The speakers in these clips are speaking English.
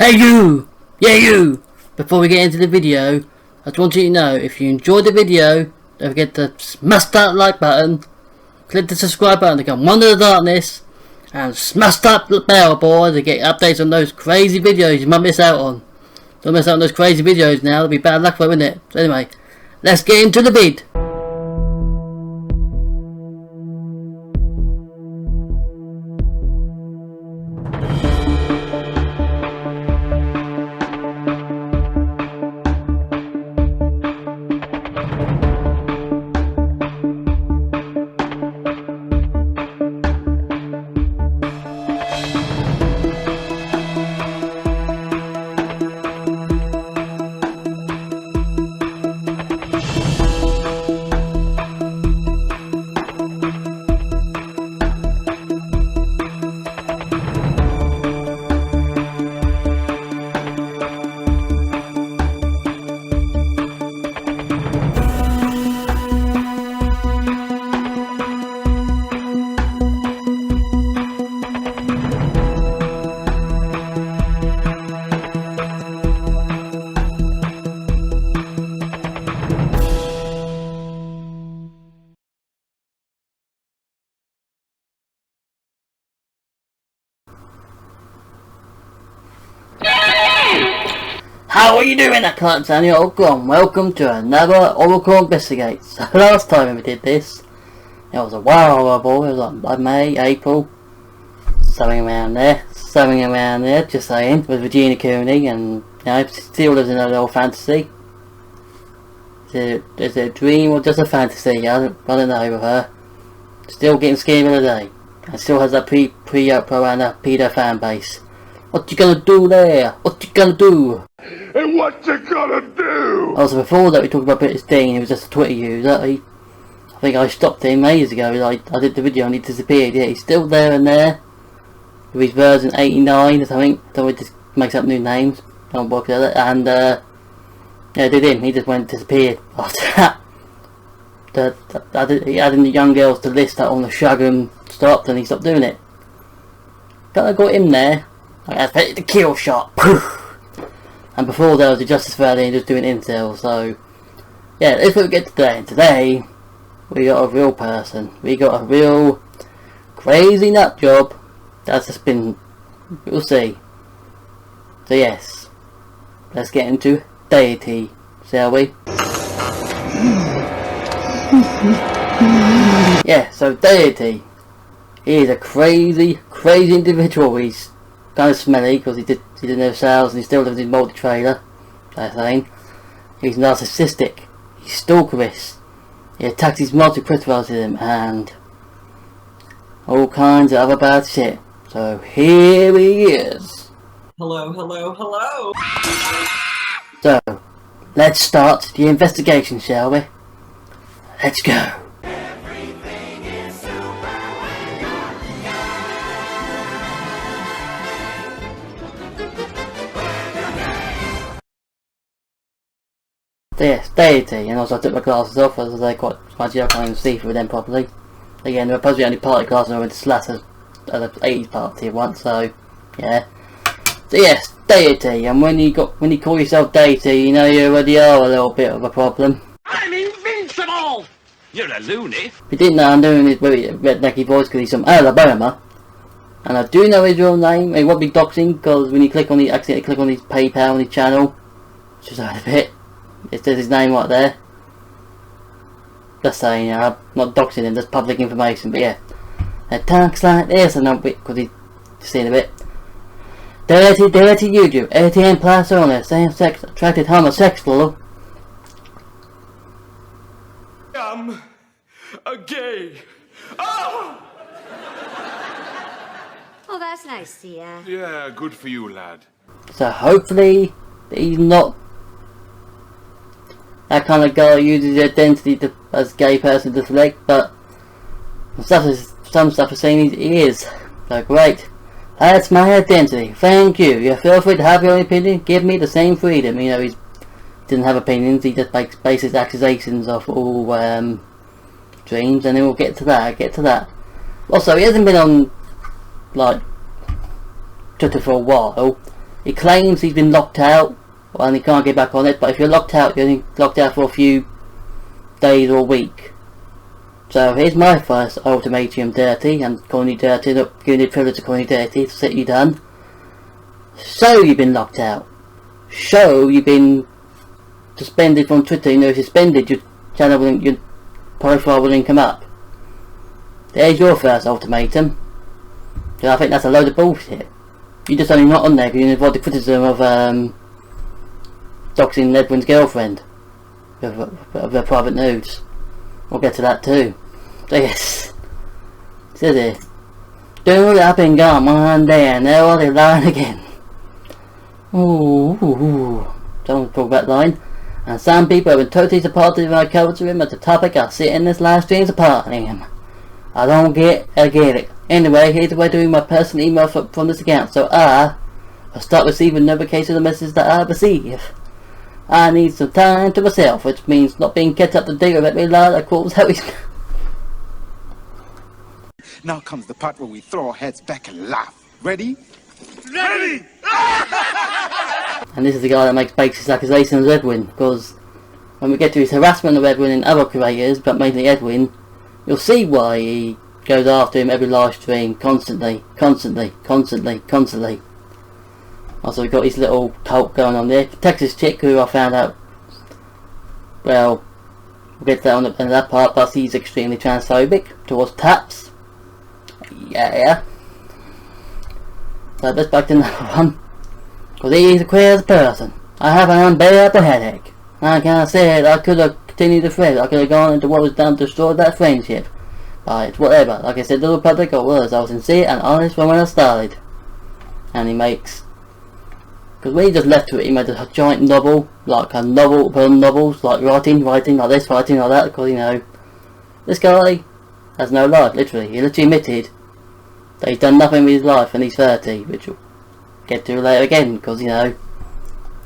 Hey you! Yeah you! Before we get into the video, I just want you to know, if you enjoyed the video, don't forget to smash that like button, click the subscribe button to become one of the darkness, and smash that bell boy to get updates on those crazy videos you might miss out on. Don't miss out on those crazy videos now, it'll be bad luck for it, won't it? So anyway, let's get into the vid. How are you doing? I can't tell you. Welcome to another Oracle Investigates. So last time we did this, it was a while ago. It was like May, April, something around there, just saying, with Regina Cooney, and you know, still lives in a little fantasy. Is it a dream or just a fantasy? I don't know with her. Still getting scared of the day, and still has that pre-pro and a pedo fan base. What you gonna do there? What you gonna do? And what you gonna do? Also, before that we talked about British Dean, he was just a Twitter user. I think I stopped him ages ago. I did the video and he disappeared. Yeah, he's still there and there. With his version 89 or something. So he just makes up new names. Don't work at it. And yeah, did him. He just disappeared after that. He added the young girls to list that on the Shagum stopped, and he stopped doing it. But I got him there. I the kill shot. Poof. And before there was the Justice Valley and just doing incels. So yeah, that's what we get today. And today we got a real person. We got a real crazy nut job. That's just been, we'll see. So yes, let's get into Deity, shall we? Yeah, so Deity, he is a crazy individual. He's kind of smelly because he didn't have sales and he still lives in multi-trailer. That's saying. He's narcissistic. He's stalkerist. He attacks his multi-preformed and all kinds of other bad shit. So here he is. Hello. So let's start the investigation, shall we? Let's go. Yes, Deity, and also I took my glasses off as they're quite smudgy. I can't even see through them properly. Again, they're supposed to be only party glasses. I went to slash at the 80s party once, so yeah. So yes, Deity, and when you call yourself Deity, you know you already are a little bit of a problem. I'm invincible! You're a loony. If you didn't know, I'm doing his very rednecky voice because he's from Alabama. And I do know his real name. It won't be Doxxing because when you accidentally click on his PayPal on his channel, which is out of it. It says his name right there. Just saying, I'm not doxing him, that's public information, but yeah. It talks like this, and I'm because he's seen a bit. Dirty YouTube, 18 plus only, same sex attracted homosexual. I'm a gay. Oh! Oh, that's nice to hear. Yeah, good for you, lad. So hopefully he's not that kind of guy who uses his identity as a gay person to deflect, but some stuff is saying he is. So great. That's my identity. Thank you. You feel free to have your own opinion. Give me the same freedom. You know, he didn't have opinions. He just bases accusations off all dreams, and then we'll get to that. Also, he hasn't been on like Twitter for a while. He claims he's been locked out, and he can't get back on it, but if you're locked out, you're only locked out for a few days or a week. So here's my first ultimatum, Deity, and calling you Deity, not giving you the privilege of calling you Deity, to sit you done. So you've been locked out. So you've been suspended from Twitter. You know, suspended, your channel wouldn't, your profile wouldn't come up. There's your first ultimatum. So I think that's a load of bullshit. You're just only not on there because you involved the criticism of doxing Edwin's girlfriend of her private nudes. We'll get to that too. So yes, it says here, dude, I've been gone one day and now they're lying again. Ooh, don't talk about lying. And some people have been totally supportive of my coverage of him as the topic I sit in this live stream supporting him. I don't get it. Anyway, here's the way doing my personal email from this account, so I'll start receiving notifications of the messages that I receive. I need some time to myself, which means not being kept up to date with every lie that calls how he's... Now comes the part where we throw our heads back and laugh. Ready? Ready! And this is the guy that makes baseless accusations of Edwin, because when we get to his harassment of Edwin and other creators, but mainly Edwin, you'll see why he goes after him every live stream, constantly. Also we've got his little cult going on there. Texas chick who I found out, well, we'll get to that on the end of that part, but he's extremely transphobic towards taps. Yeah. So let's back to another one. Because he's a queer person. I have an unbearable headache. I can't say it, I could have continued the thread. I could have gone into what was done to destroy that friendship. But it's whatever. Like I said, the public got words. I was sincere and honest when I started. And he makes... Because when he just left to it, he made a giant novel. Like a novel upon novels. Like writing like this, writing like that. Because, you know, this guy has no life, literally. He literally admitted that he's done nothing with his life and he's 30. Which we'll get to later again. Because, you know,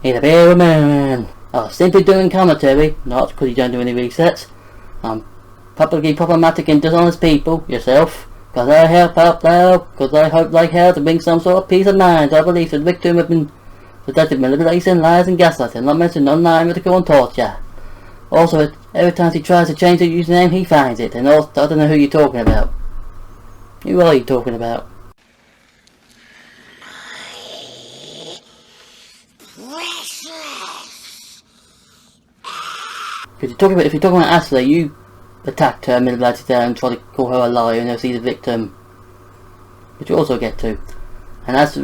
he's a bit of a man. Oh, simply doing commentary. Not because you don't do any resets. Publicly problematic and dishonest people, yourself, because I help out now, because I hope like hell to bring some sort of peace of mind. I believe the victim have been seductive manipulation, lies and gaslighting, not mentioned online ridicule and torture. Also, every time he tries to change the username, he finds it, and also, I don't know who you're talking about. Who are you talking about? Because if you're talking about Ashley, you attacked her, manipulated her and tried to call her a liar and now see the victim, which we'll also get to. And as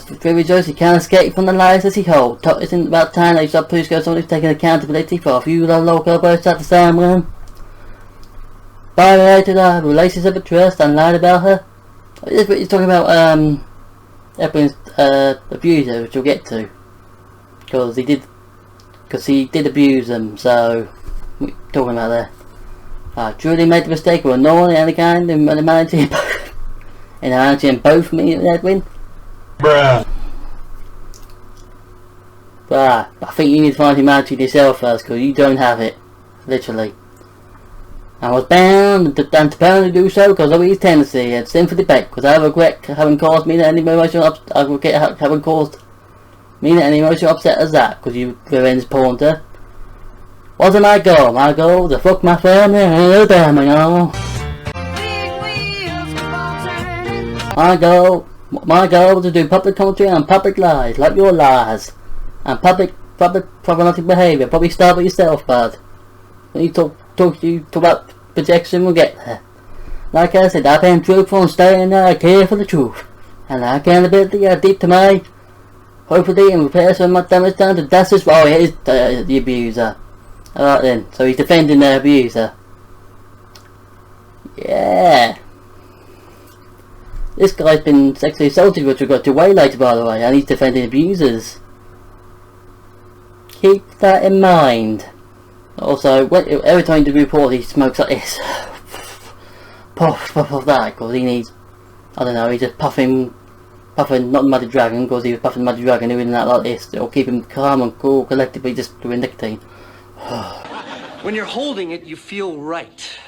for Theory Joyce, he can't escape from the lies as he holds. Isn't about time that you start pushing someone who's taking accountability for a few local birds at the same room. Violated her relationship of trust and lied about her. He's talking about Edwin's abuser, which we'll get to. Because he did abuse them, so we're talking about there. I truly made the mistake of ignoring any kind in managing both me and Edwin. Bruh. But I think you need to find humanity yourself first, because you don't have it. Literally. I was bound to do so because of his tendency and sin for debate, because I regret having caused me any emotional upset. I regret having caused me any emotional upset as that, because you revenge porned her. Wasn't my goal. My goal was to fuck my family and damn it all. My goal was to do public commentary on public lies, like your lies, and public problematic behaviour. Probably start with yourself, bud. When you talk about projection, we'll get there. Like I said, I've been truthful and staying there. I care for the truth, and accountability. I did to my hopefully in repair some of my damage done to Dasha's. Oh, he is the abuser. Alright then, so he's defending the abuser. Yeah. This guy's been sexually assaulted, which we'll get to way later by the way, and he's defending abusers. Keep that in mind. Also, every time he reports, he smokes like this. Puff that, because he needs, I don't know, he's just puffing, not Muddy Dragon, because he was puffing Muddy Dragon, doing that like this. It'll keep him calm and cool, collectively just doing nicotine. When you're holding it, you feel right.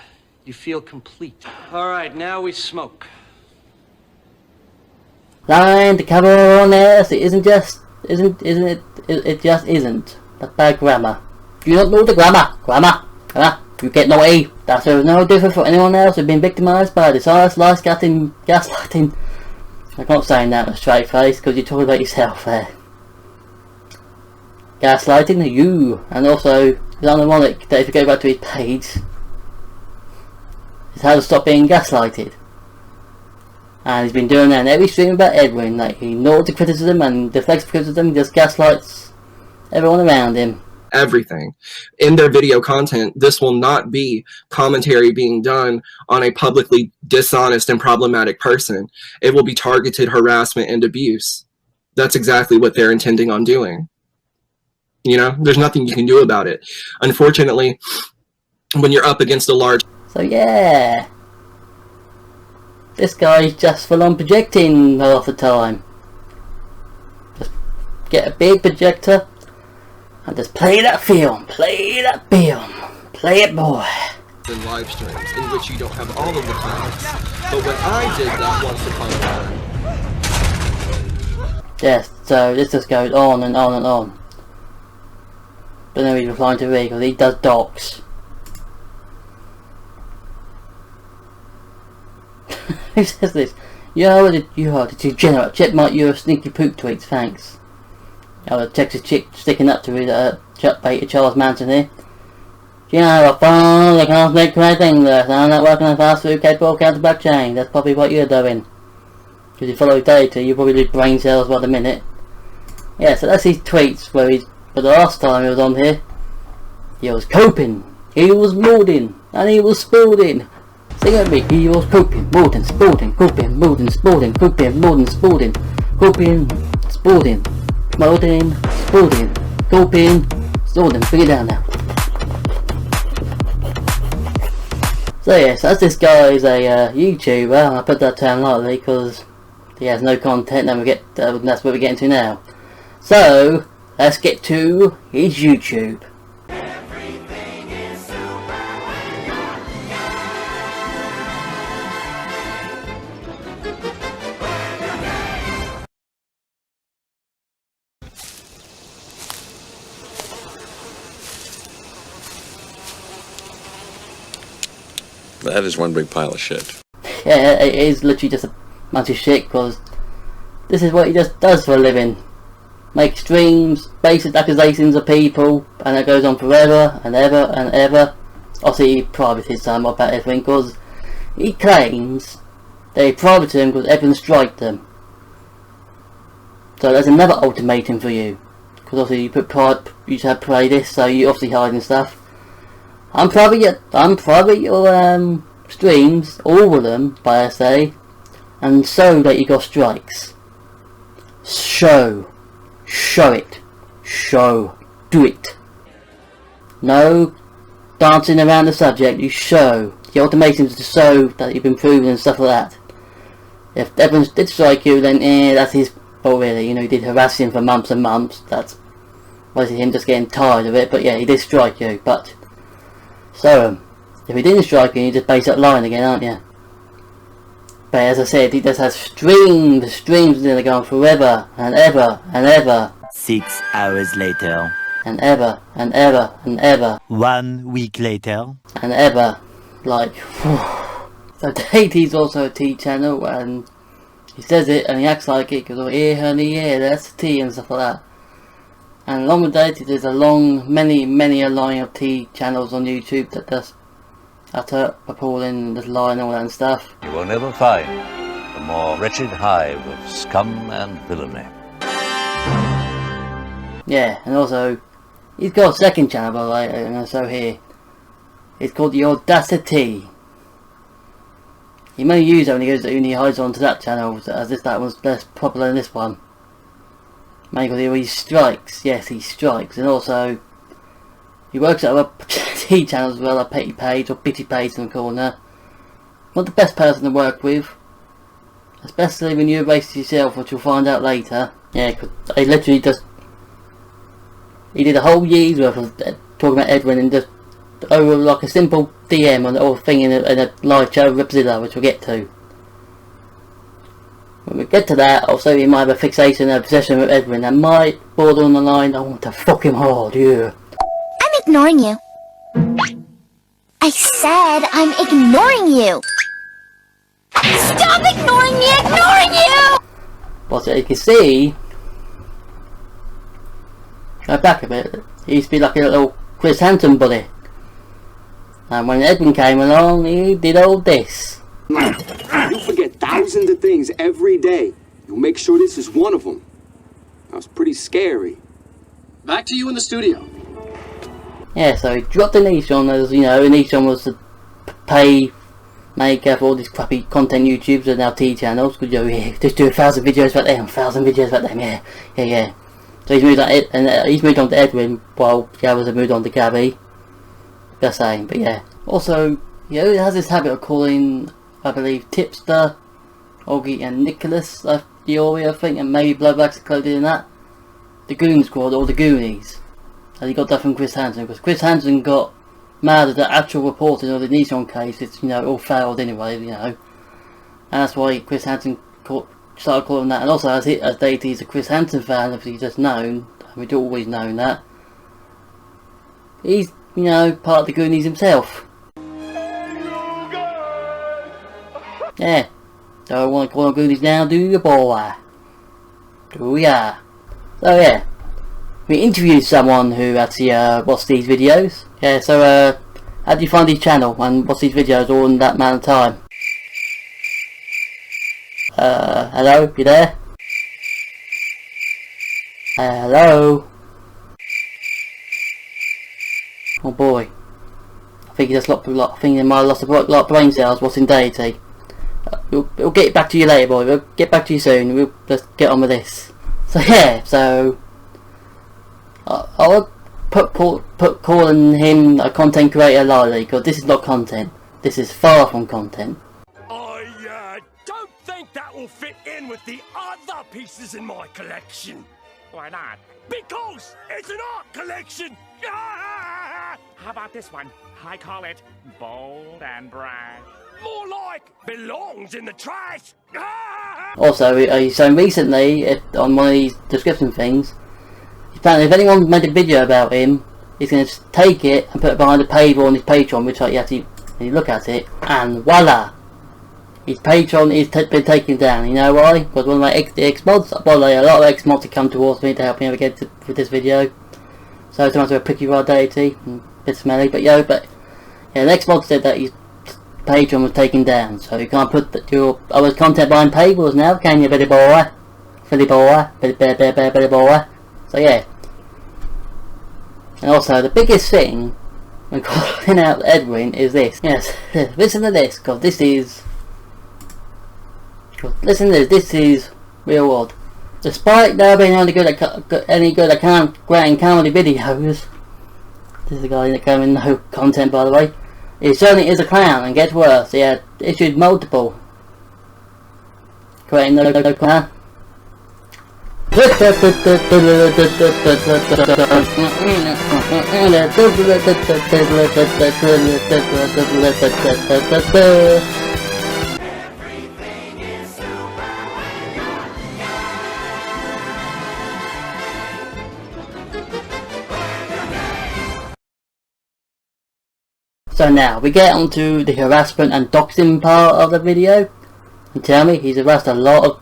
You feel complete. Alright, now we smoke. Line to cover on this, it isn't just Isn't it? It just isn't. That's bad grammar. You don't know the grammar. Grammar. You get naughty. That's no different for anyone else who's been victimised by dishonest lies, gaslighting. I'm not saying that with a straight face because you're talking about yourself there. Gaslighting you, and also it's ironic that if you go back to his page, it's how to stop being gaslighted. And he's been doing that in every stream about Edwin. Like, he ignores the criticism and deflects criticism, just gaslights everyone around him. Everything in their video content, this will not be commentary being done on a publicly dishonest and problematic person. It will be targeted harassment and abuse. That's exactly what they're intending on doing. You know, there's nothing you can do about it. Unfortunately, when you're up against a large... So yeah, this guy's just full on projecting half the time. Just get a big projector and just play that film, play that film, play it, boy. In live streams in which you don't have all of the facts, but when I did that once upon a time. Yes, so this just goes on and on and on. But then he's replying to me because he does docs. Who says this? You are the degenerate. Check my your sneaky poop tweets, thanks. Oh, the Texas chick sticking up to me that beta Charles Manson here. You know, a phone, they can't make correct English. I'm not working on fast food capable counter blockchain. That's probably what you're doing. Because you follow Deity, you probably do brain cells by the minute. Yeah, so that's his tweets where he's. But the last time he was on here, he was coping, he was molding, and he was spooding. Sing at me, he was coping, molding, spooding, coping, molding, spooding, coping, molding, spooding, coping, spooding, molding, spooding, coping, spooding. Bring it down now. So yes, as this guy is a YouTuber, and I put that term lightly because he has no content, and that's what we're getting to now. So let's get to his YouTube. Everything is super when you're That is one big pile of shit. Yeah, it is literally just a bunch of shit because this is what he just does for a living. Make streams, basic accusations of people, and it goes on forever and ever and ever. Obviously he privated some about everything because he claims that he privated them because everyone striked them. So there's another ultimatum for you. Because obviously you should have play this, so you obviously hiding stuff. I'm private your streams, all of them, by I say, and so that you got strikes. Show it. Do it. No dancing around the subject, you show. The ultimatum is to show that you've been proven and stuff like that. If Evans did strike you, then that's his fault really. You know, he did harass him for months and months. That's obviously him just getting tired of it, but yeah, he did strike you. But so if he didn't strike you, you just base that line again, aren't you? But as I said, he just has streams that are going forever and ever and ever. 6 hours later. And ever and ever and ever. 1 week later. And ever. Like, so Deity's also a T channel, and he says it and he acts like it because, oh, here, honey, yeah, that's T and stuff like that. And along with Deity, there's a many a line of T channels on YouTube that just utter appalling, just lie and all that and stuff. You will never find a more wretched hive of scum and villainy. Yeah, and also, he's got a second channel, by the way, and so here. It's called The Audacity. He may use it when he hides onto that channel, as if that was less popular than this one. Mainly because he strikes, yes, he strikes, and also he works at other T channels as well, like Petty Page or Bitty Page in the corner. Not the best person to work with, especially when you erase yourself, which you'll find out later. Yeah, because he literally just he did a whole year's worth of talking about Edwin and just over like a simple DM on the whole thing in a live show with Zilla, which we'll get to. when we get to that, also he might have a fixation and obsession with Edwin that might border on the line, I want to fuck him hard, yeah. I'm ignoring you. I said I'm ignoring you. Stop ignoring me, ignoring you! But as you can see, go back a bit, he used to be like a little Chris Hansen buddy. And when Edwin came along, he did all this. You forget thousands of things every day. You'll make sure this is one of them. That was pretty scary. Back to you in the studio. Yeah, so he dropped Anishan as, you know, Anishan was the pay maker for all these crappy content YouTubes and now T channels. Could you, yeah, just do 1,000 videos about them, 1,000 videos about them, yeah. So he's moved on, and he's moved on to Edwin while the others have moved on to Gabby. Just saying, but yeah. Also, you know, he has this habit of calling, I believe, Tipster, Oggy and Nicholas, Theoria, I think, and maybe Bloodbags included in that. The Goon Squad, or the Goonies. And he got that from Chris Hansen, because Chris Hansen got mad at the actual reporting of the Nissan case. It's, you know, all failed anyway, you know. And that's why Chris Hansen started calling that. And also, as Deity's a Chris Hansen fan, obviously just known, and we'd always known that, he's, you know, part of the Goonies himself. Yeah. So I want to call them Goonies now, do you, boy? Do ya? So yeah. We interviewed someone who actually watched these videos. Yeah, so how did you find his channel and watch these videos all in that amount of time? Hello? You there? Hello? Oh boy. I think he just lost a lot. I think he might have lost a lot of brain cells watching Deity. We'll get back to you later, boy. We'll get back to you soon. We'll just get on with this. So yeah, so I would put calling him a content creator lightly, because this is not content. This is far from content. I don't think that will fit in with the other pieces in my collection. Why not? Because it's an art collection! Ah! How about this one? I call it bold and brash. More like belongs in the trash! Ah! Also, he's saying recently, on one of these description things, apparently if anyone made a video about him, he's going to take it and put it behind a paywall on his Patreon, which like, you look at it, and voila! His Patreon is been taken down. You know why? Because one of my ex-mods, by the way, a lot of ex-mods have come towards me to help me navigate with this video. So it's a picky raw Deity, and a bit smelly, but yeah, the ex-mod said that his Patreon was taken down, so you can't put your other content behind paywalls now, can you, Billy boy? Billy boy? Billy boy? So yeah. And also, the biggest thing when calling out Edwin is this. Yes, listen to this, because this is... Listen to this, this is real odd. Despite there being any good at creating comedy videos, this is a guy that came in no content, by the way. He certainly is a clown, and gets worse. He had issued multiple creating no clown. So now, we get onto the harassment and doxing part of the video. And tell me, he's harassed a lot of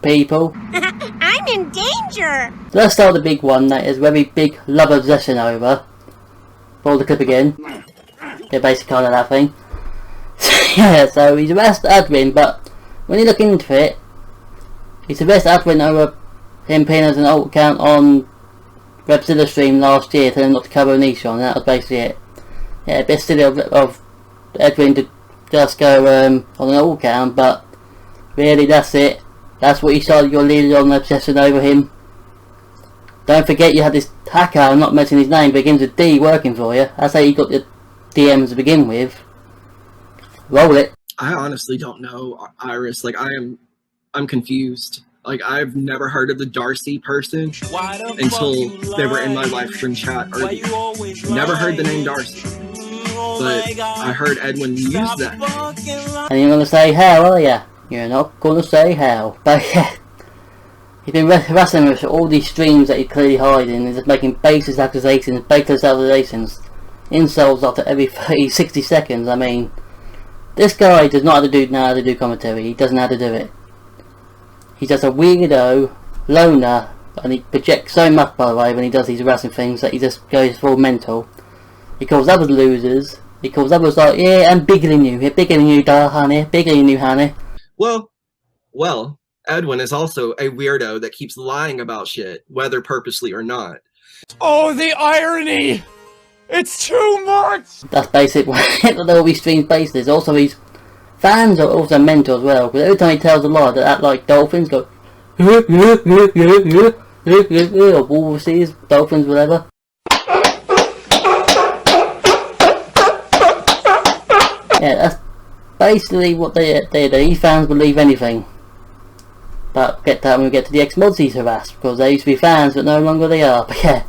people. I'm in danger! So let's start with the big one that is very big love obsession over. Roll the clip again. Yeah, basically kind of that thing. Yeah, so he's harassed Edwin, but when you look into it, he's harassed Edwin over him paying as an alt account on Webzilla stream last year, telling him not to cover Nishan, and that was basically it. Yeah, a bit silly of Edwin to just go on an alt account, but really that's it. That's what you started your leader on obsession over him. Don't forget you had this hacker, I'm not mentioning his name, begins with D, working for you. That's how you got the DMs to begin with. Roll it. I honestly don't know, Iris. Like, I'm confused. Like, I've never heard of the Darcy person until they were in my live stream chat earlier. Never heard the name Darcy. But I heard Edwin use that name. And you're gonna say, how are ya? You're not gonna say how. But yeah, he's been harassing us for all these streams that he's clearly hiding and just making baseless accusations, insults after every 60 seconds. I mean, this guy does not know how to do commentary. He doesn't know how to do it. He's just a weirdo, loner, and he projects so much, by the way, when he does these harassing things that he just goes full mental. He calls others losers. He calls others like, yeah, I'm bigger than you, honey, bigger than you, honey. Well, Edwin is also a weirdo that keeps lying about shit, whether purposely or not. Oh, the irony! It's too much! That's basically what all these streams based is. Also, his fans are also mental as well, because every time he tells a lie, they act like dolphins, go, or walruses, dolphins, whatever. Yeah, that's basically what they do. These fans believe anything. But get that when we get to the ex-mods he's harassed, because they used to be fans, but no longer they are. But yeah.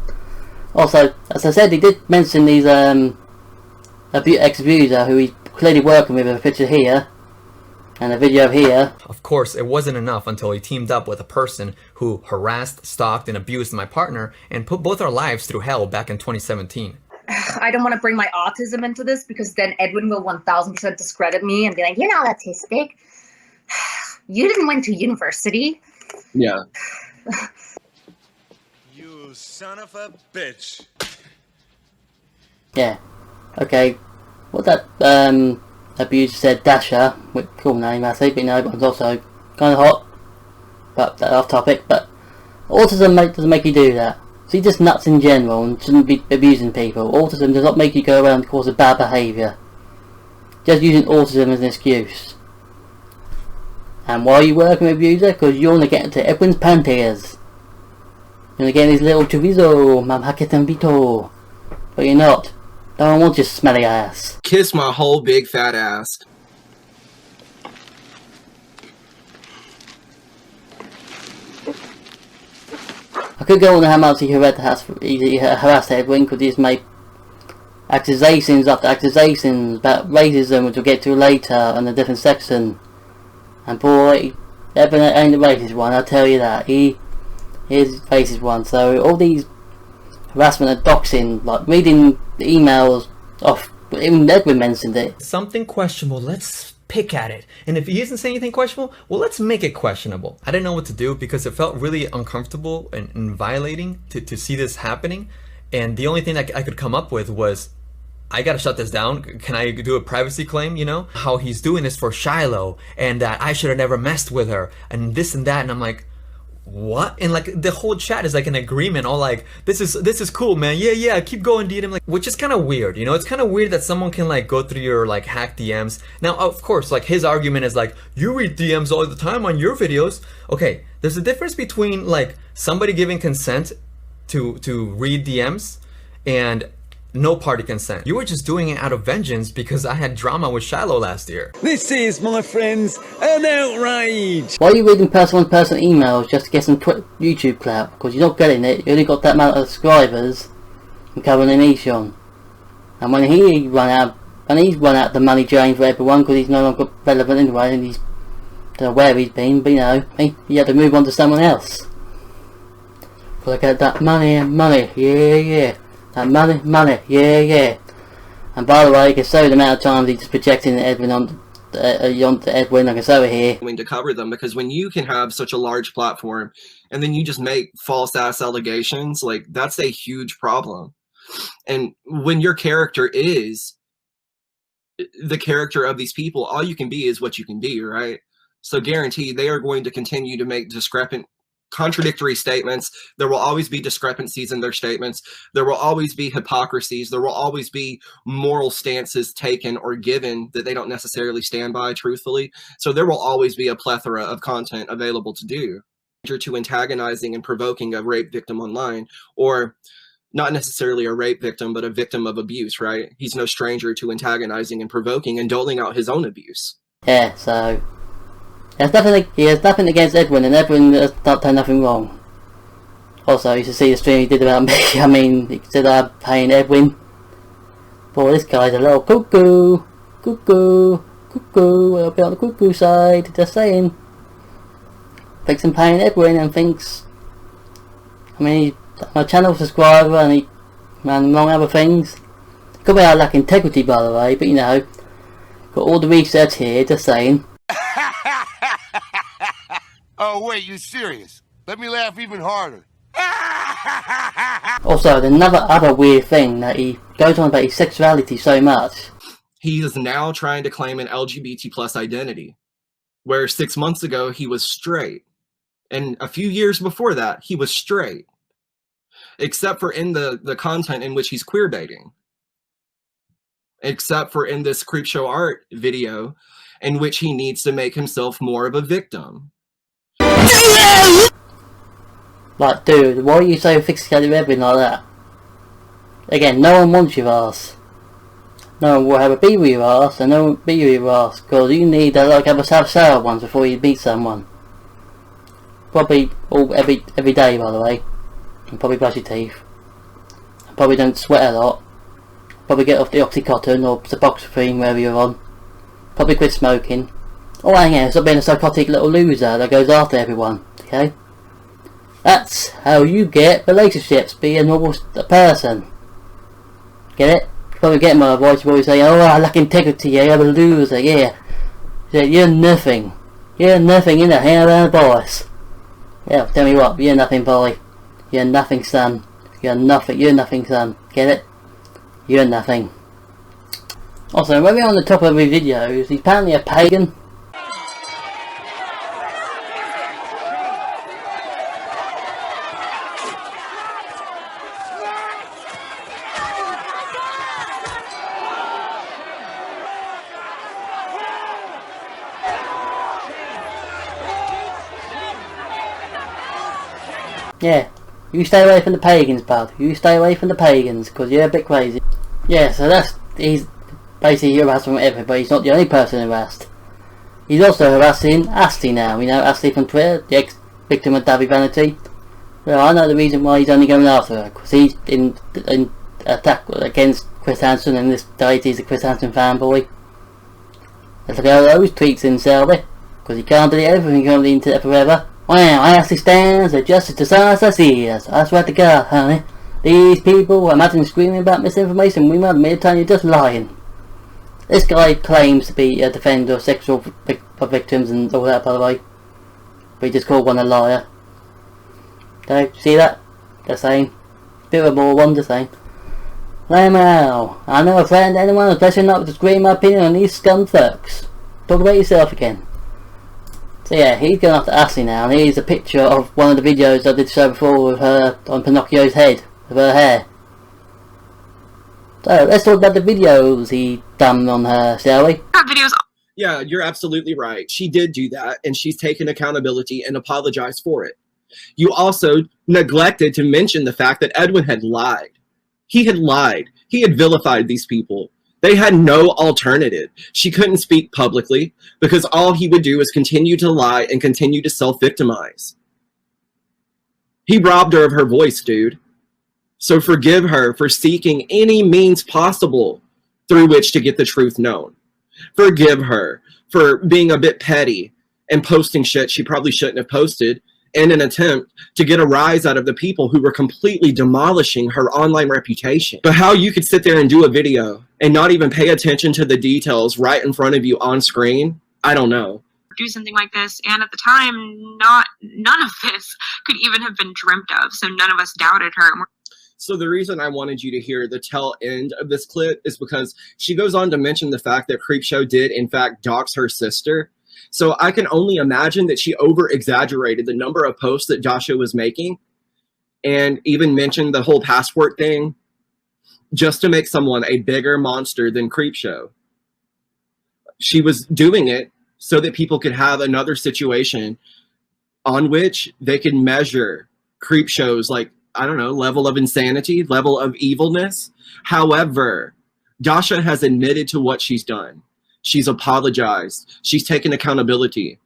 Also, as I said, he did mention these ex-abuser who he's clearly working with a picture here and a video here. Of course, it wasn't enough until he teamed up with a person who harassed, stalked, and abused my partner and put both our lives through hell back in 2017. I don't want to bring my autism into this because then Edwin will 1000% discredit me and be like, you're not autistic. You didn't went to university. Yeah. You son of a bitch. Yeah. Okay. What that abuser said, Dasha, with cool name I say, but you know, but it's also kind of hot. But off topic. But autism doesn't make you do that. So you're just nuts in general and shouldn't be abusing people. Autism does not make you go around and cause bad behaviour. Just using autism as an excuse. And why are you working with abuser? Because you want to get into Edwin's panties. You want to get his little chorizo, mamhaketan vito. But you're not. No one wants your smelly ass. Kiss my whole big fat ass. I could go on how much he harassed Edwin, because he's made accusations after accusations about racism, which we'll get to later in a different section. And boy, Edwin ain't the racist one, I'll tell you that. He is the racist one. So all these harassment and doxing, like reading the emails off, even Edwin mentioned it. Something questionable, let's pick at it. And if he isn't saying anything questionable, well, let's make it questionable. I didn't know what to do because it felt really uncomfortable and violating to see this happening. And the only thing that I could come up with was, I gotta shut this down. Can I do a privacy claim, you know? How he's doing this for Shiloh and that I should have never messed with her and this and that. And I'm like, what? And like the whole chat is like an agreement, all like, this is cool, man. Yeah, keep going, dude. I'm like, which is kind of weird, you know? It's kind of weird that someone can like go through your like hack DMs. Now, of course, like his argument is like, you read DMs all the time on your videos. Okay, there's a difference between like somebody giving consent to read DMs and no party consent. You were just doing it out of vengeance because I had drama with Shiloh last year. This is, my friends, an outrage! Why are you reading person-on-person emails just to get some YouTube clout? Because you're not getting it, you only got that amount of subscribers and covering a niche on. And when he's run out the money drain for everyone because he's no longer relevant anyway and he's, don't know where he's been, but you know, he had to move on to someone else. Because I get that money, yeah. That money, yeah. And by the way, you can show the amount of times he's just projecting Edwin onto Edwin. I can show it here. To cover them, because when you can have such a large platform and then you just make false ass allegations, like that's a huge problem. And when your character is the character of these people, all you can be is what you can be, right? So guaranteed they are going to continue to make contradictory statements. There will always be discrepancies in their statements. There will always be hypocrisies. There will always be moral stances taken or given that they don't necessarily stand by truthfully. So there will always be a plethora of content available to do. To antagonizing and provoking a rape victim online, or not necessarily a rape victim, but a victim of abuse, right? He's no stranger to antagonizing and provoking and doling out his own abuse. Yeah, so he has nothing against Edwin, and Edwin has not done nothing wrong. Also, you should see the stream he did about me. I mean, he said I'm paying Edwin. Boy, this guy's a little cuckoo. cuckoo, I'll be on the cuckoo side, just saying. Thinks I'm paying Edwin and thinks, I mean, he's my channel subscriber and among other things. Could be I lack integrity, by the way, but you know, got all the research here, just saying. Oh wait, you serious? Let me laugh even harder. Also, another weird thing that he goes on about his sexuality so much. He is now trying to claim an LGBT plus identity, where 6 months ago he was straight, and a few years before that he was straight, except for in the content in which he's queer baiting, except for in this Creepshow art video in which he needs to make himself more of a victim. Like, dude, why are you so fixated with everything like that? Again, no one wants your ass. No one will ever be with your ass, and no one will be with your ass, because you need to like have a sour ones before you meet someone. Probably every day, by the way. And probably brush your teeth. And probably don't sweat a lot. Probably get off the Oxycontin or Suboxone, wherever you're on. Probably quit smoking. Oh, hang on, stop being a psychotic little loser that goes after everyone, okay? That's how you get relationships, be a normal person. Get it? You probably get my voice, you probably say, oh, I lack integrity, I'm a loser, yeah. You're nothing. You're nothing in the hand of a boss. Yeah, tell me what, you're nothing, boy. You're nothing, son. You're nothing, son. Get it? You're nothing. Also, when we're on the top of the videos, he's apparently a pagan. Yeah, you stay away from the pagans, bud. You stay away from the pagans, because you're a bit crazy. Yeah, so he's basically harassing everybody. He's not the only person harassed. He's also harassing Ashley now. You know, Ashley from Twitter, the ex-victim of Davy Vanity. Well, I know the reason why he's only going after her, because he's in attack against Chris Hansen, and this Deity is a Chris Hansen fanboy. Let's look at those tweets himself, because he can't delete everything on the internet forever. Wow, I actually stands at justice to silence I see us. I swear to God, honey. These people, imagine screaming about misinformation, we might admit you're just lying. This guy claims to be a defender of sexual victims and all that, by the way. But he just called one a liar. So, see that? Just saying. Bit of a moron, just saying. Now, I know a friend, anyone, especially not to scream my opinion on these scum fucks. Talk about yourself again. So yeah, he's going after Ashley now, and here's a picture of one of the videos I did show before with her on Pinocchio's head, with her hair. So let's talk about the videos he done on her, shall we? Yeah, you're absolutely right. She did do that, and she's taken accountability and apologized for it. You also neglected to mention the fact that Edwin had lied. He had lied. He had vilified these people. They had no alternative. She couldn't speak publicly because all he would do is continue to lie and continue to self-victimize. He robbed her of her voice, dude. So forgive her for seeking any means possible through which to get the truth known. Forgive her for being a bit petty and posting shit she probably shouldn't have posted in an attempt to get a rise out of the people who were completely demolishing her online reputation. But how you could sit there and do a video and not even pay attention to the details right in front of you on screen, I don't know. Do something like this, and at the time, none of this could even have been dreamt of, so none of us doubted her. So the reason I wanted you to hear the tail end of this clip is because she goes on to mention the fact that Creepshow did, in fact, dox her sister. So I can only imagine that she over-exaggerated the number of posts that Dasha was making, and even mentioned the whole passport thing, just to make someone a bigger monster than Creepshow. She was doing it so that people could have another situation on which they could measure Creepshow's, like, I don't know, level of insanity, level of evilness. However, Dasha has admitted to what she's done. She's apologized. She's taken accountability.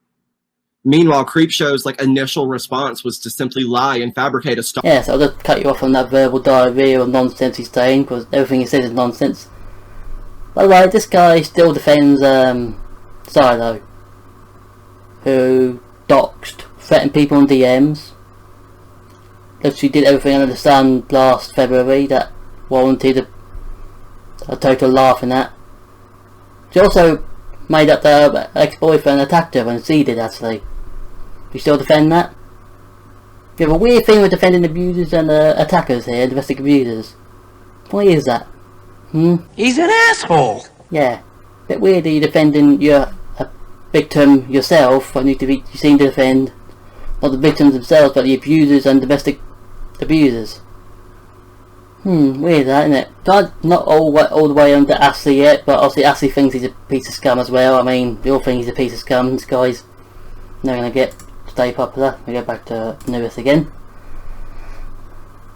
Meanwhile, Creepshow's initial response was to simply lie and fabricate a story. Yes, I'll just cut you off on that verbal diarrhea of nonsense he's saying, because everything he says is nonsense. By the way, this guy still defends Silo, who doxed, threatened people on DMs. Literally did everything under the sun last February that warranted a total laughing at. She also made up that her ex-boyfriend attacked her when she did, actually. Do you still defend that? You have a weird thing with defending abusers and attackers here, domestic abusers. Why is that? He's an asshole! Yeah. Bit weird that you're defending your victim yourself when you seem to defend not the victims themselves but the abusers and domestic abusers. Weird that, isn't it? Not all the way onto Ashley yet, but obviously Ashley thinks he's a piece of scum as well. I mean, we all think he's a piece of scum. This guy's not going to stay popular. We go back to newest again.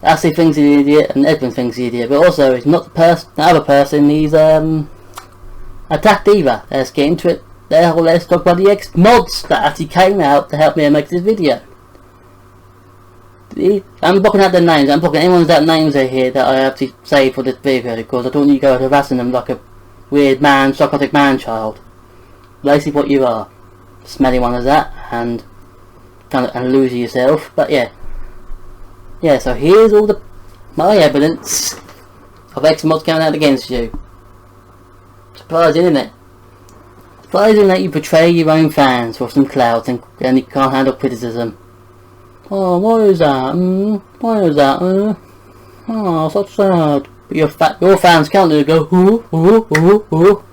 Ashley thinks he's an idiot and Edwin thinks he's an idiot, but also he's not the other person he's attacked either. Let's get into it. Let's talk about the ex-mods that actually came out to help me make this video. I'm blocking out their names. I'm blocking anyone's names out here that I have to say for this video because I don't want you to go harassing them like a weird man, psychotic man-child. Basically what you are. Smelly one as that, and kind of and lose yourself. But yeah. Yeah, so here's all my evidence of ex-mods coming out against you. Surprising, isn't it? Surprising that you betray your own fans for some clout and you can't handle criticism. Oh, why is that? Why is that? Oh, so sad. But your fans can't do go hoo hoo hoo hoo.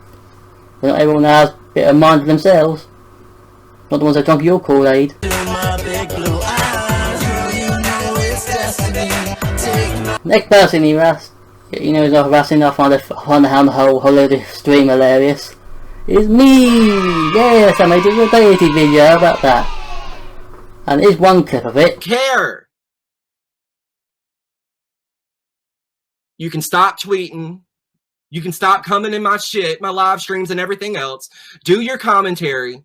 Not everyone has a bit of mind of themselves. Not the ones that drunk your Kool-Aid. Next person he harassed, you know, he's not harassing. I find the whole stream hilarious. Is me! Yes, I made a Deity video about that. And here's one clip of it. Care! You can stop tweeting. You can stop coming in my shit, my live streams and everything else. Do your commentary.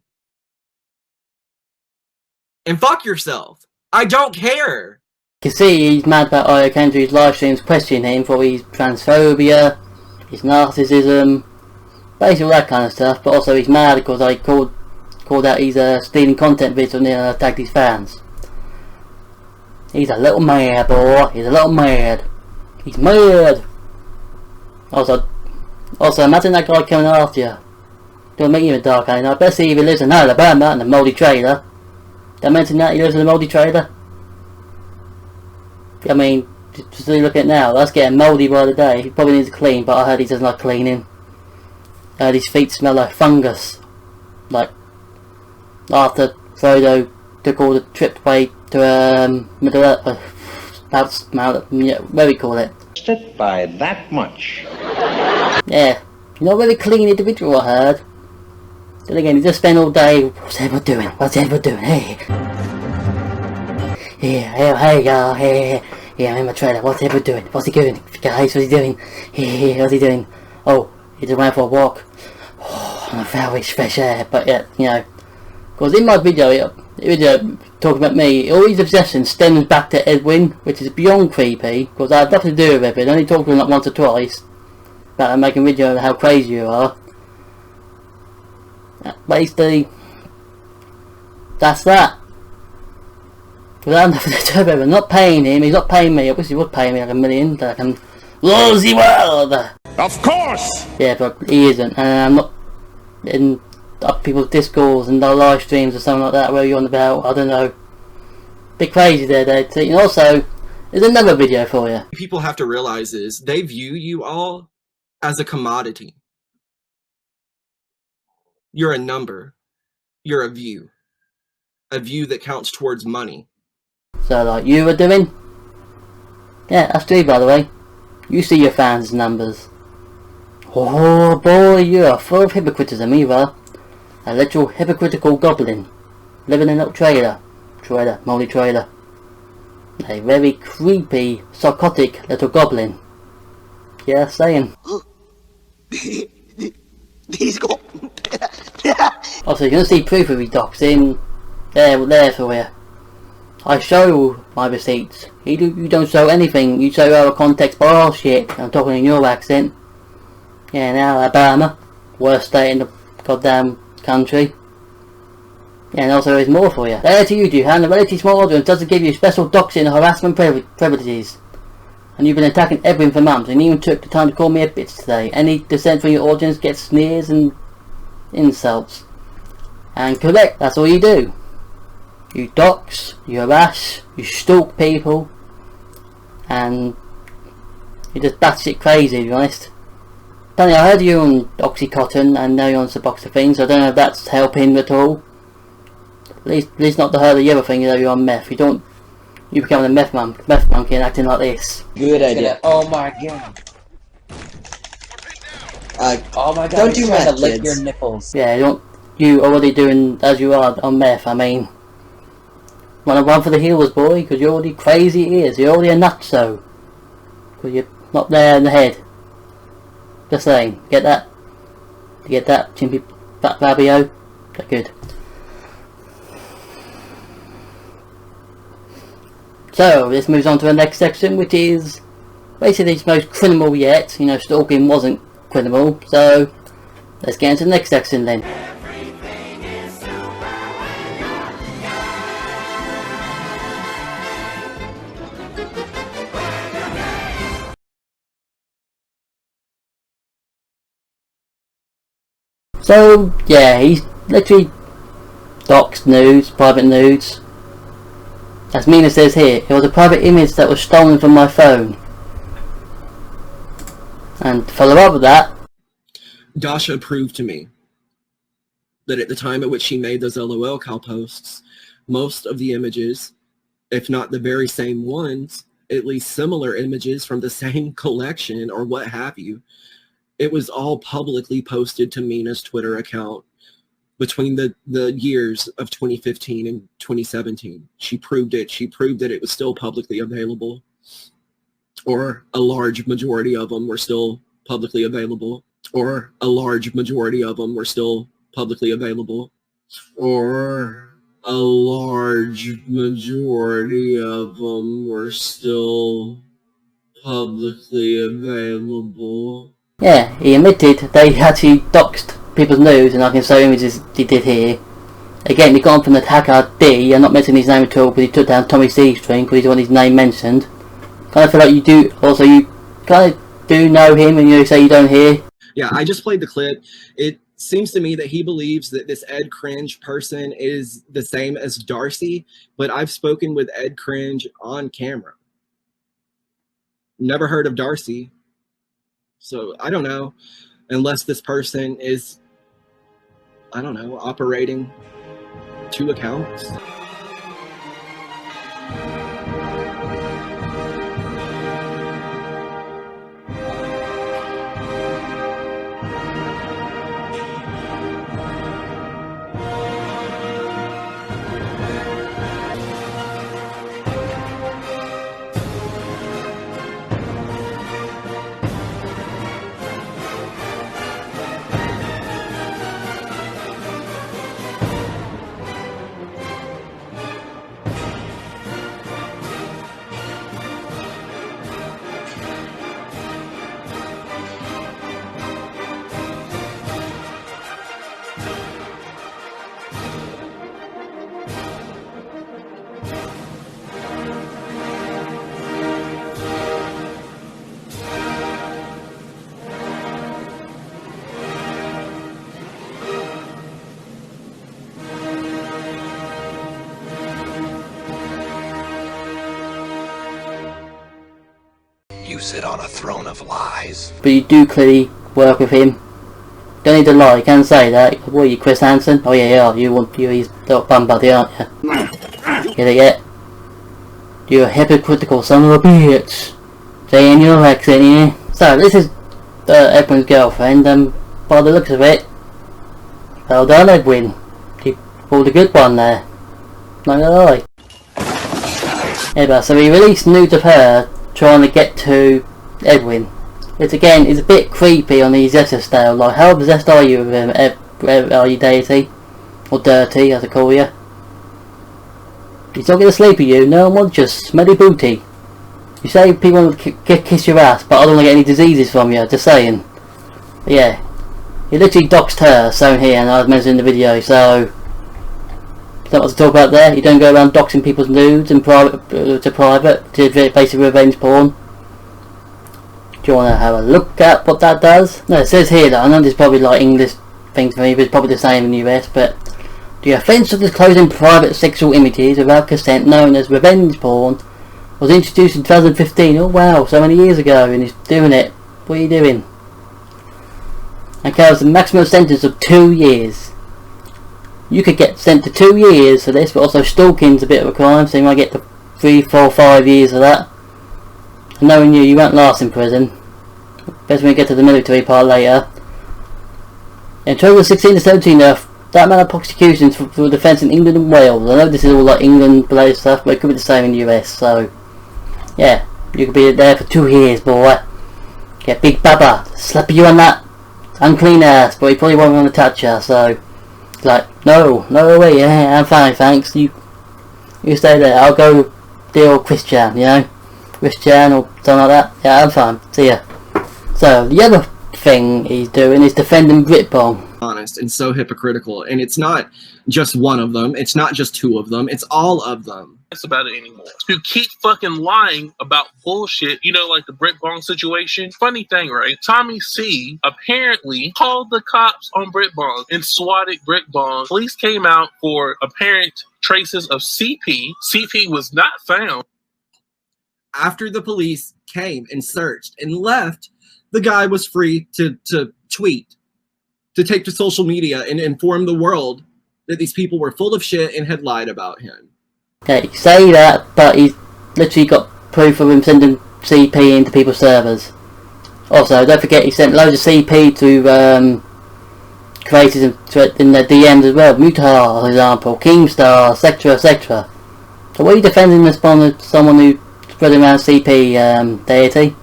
And fuck yourself. I don't care. You can see he's mad about I came to his live streams questioning him for his transphobia, his narcissism, basically all that kind of stuff, but also he's mad because I called out he's stealing content vids and attacked his fans. He's a little mad, boy. He's a little mad. He's mad. Also imagine that guy coming after you. Don't make you a dark eye. I bet see if he lives in Alabama in a mouldy trailer. Don't mention that he lives in a mouldy trailer. I mean, just look at it now. That's getting mouldy by the day. He probably needs to clean, but I heard he doesn't like cleaning. I heard his feet smell like fungus. Like after Frodo took all the trip away to Middle Earth, where we call it. By that much. Yeah, you're not a very clean individual, I heard. Then again, you just spend all day. What's everyone doing? What's everyone doing? Hey, yeah, hey, y'all, hey, yeah, I'm in my trailer. What's everyone doing? What's he doing, guys? What's he doing? Hey, what's he doing? Oh, he just went for a walk. Oh, I'm a very fresh air, but yeah, you know. Because in my video talking about me, all these obsessions stems back to Edwin, which is beyond creepy, because I had nothing to do with Edwin. I only talked to him like once or twice about making a video of how crazy you are. Basically, that's that. Because I have nothing to do with him. I'm not paying him, he's not paying me. I wish he would pay me like $1 million, that I can rule the world! Of course! Yeah, but he isn't, and I'm not in people's discourse and their live streams or something like that where you're on about, I don't know. Bit crazy there, Deity. And also, there's another video for you. People have to realize is they view you all as a commodity. You're a number. You're a view that counts towards money. So like you were doing? Yeah, that's true by the way. You see your fans' numbers. Oh boy, you are full of hypocritism, you are. A literal hypocritical goblin. Living in a little trailer. Mouldy trailer. A very creepy, psychotic little goblin. Yeah, saying. He's got... Also, you're going to see proof of his doxing. There for you. I show my receipts. You don't show anything. You show out of context bullshit. I'm talking in your accent. Yeah, now Alabama. Worst state in the goddamn country. Yeah, and also there's more for you. There to you, do you have a relatively small audience doesn't give you special doxing and harassment privileges. And you've been attacking Edwin for months and even took the time to call me a bitch today. Any dissent from your audience gets sneers and insults. And correct, that's all you do. You dox, you harass, you stalk people, and you're just batshit crazy, to be honest. Funny, I heard you on Oxycontin and now you're on Suboxone, so I don't know if that's helping at all. At least not to heard the other thing, you know, you're on meth. You becoming a meth monkey and acting like this. Good idea. Oh my god. Oh my god, don't do that, to lick your nipples. Yeah, you already doing as you are on meth, I mean. Wanna run for the healers, boy, because you're already crazy ears. You're already a nutso. Because you're not there in the head. Just saying. Get that? You get that, Chimpy Fabio? Okay, good. So, this moves on to the next section, which is basically its most criminal yet. You know, stalking wasn't criminal, so let's get into the next section then. So, yeah, he's literally doxed nudes, private nudes. As Mina says here, it was a private image that was stolen from my phone. And to follow up with that, Dasha proved to me that at the time at which she made those LOL cow posts, most of the images, if not the very same ones, at least similar images from the same collection or what have you, it was all publicly posted to Mina's Twitter account between the years of 2015 and 2017. She proved it. She proved that it was still publicly available, or a large majority of them were still publicly available, or a large majority of them were still publicly available, or a large majority of them were still publicly available. yeah, he admitted they actually doxed people's nudes, and I can show images he did here. Again, he got on from the hacker D. I'm not mentioning his name at all, but he took down Tommy C's string because he wanted his name mentioned. Kind of feel like you do. Also, you kind of do know him, and you say you don't hear. Yeah, I just played the clip. It seems to me that he believes that this Ed Cringe person is the same as Darcy, but I've spoken with Ed Cringe on camera. Never heard of Darcy. So I don't know, unless this person is, I don't know, operating two accounts. You sit on a throne of lies. But you do clearly work with him. Don't need to lie, you can say that. What are you, Chris Hansen? Oh yeah, you're his little bum buddy, aren't you? Get it yet? You're a hypocritical son of a bitch. Saying your accent, yeah? So, this is Edwin's girlfriend, and by the looks of it, well done, Edwin. You pulled a good one there. Not gonna lie. Yeah, but so he released nudes of her trying to get to Edwin. Which again is a bit creepy on the Zesta style. Like, how obsessed are you with him? Are you Deity? Or Dirty, as I call you? He's not gonna sleep with you. No one wants your smelly booty. You say people want to kiss your ass, but I don't want to get any diseases from you. Just saying. But yeah, he literally doxed her, so here, and I mentioned in the video, so it's not what to talk about there. You don't go around doxing people's nudes in private, to basically revenge porn. Do you want to have a look at what that does? No, it says here that, I know there's probably like English things for me, but it's probably the same in the US, but the offence of disclosing private sexual images without consent, known as revenge porn, was introduced in 2015. Oh wow, so many years ago, and he's doing it. What are you doing? And carries a maximum sentence of 2 years. You could get sent to 2 years for this, but also stalking's a bit of a crime, so you might get to 3, 4, 5 years of that. And knowing you won't last in prison. Best when we get to the military part later. In 2016 to 17, that amount of prosecutions for defence in England and Wales. I know this is all like England related stuff, but it could be the same in the US, so yeah, you could be there for 2 years, boy. Get Big Baba, slap you on that unclean ass, but he probably won't want to touch her, so it's like, no way, yeah, I'm fine, thanks, you stay there, I'll go deal with Christian, you know, Christian or something like that, yeah, I'm fine, see ya. So, the other thing he's doing is defending Britbong. Honest and so hypocritical, and it's not just one of them, it's not just two of them, it's all of them. That's about it anymore. To keep fucking lying about bullshit, you know, like the Brett Bong situation. Funny thing, right? Tommy C apparently called the cops on Brett Bong and swatted Brett Bong. Police came out for apparent traces of CP. CP was not found. After the police came and searched and left, the guy was free to tweet, to take to social media and inform the world that these people were full of shit and had lied about him. Okay, say that, but he's literally got proof of him sending CP into people's servers. Also, don't forget he sent loads of CP to creators in their DMs as well. Mutar, for example, Keemstar, etc, etc. So what are you defending this on someone who spreading around CP, Deity?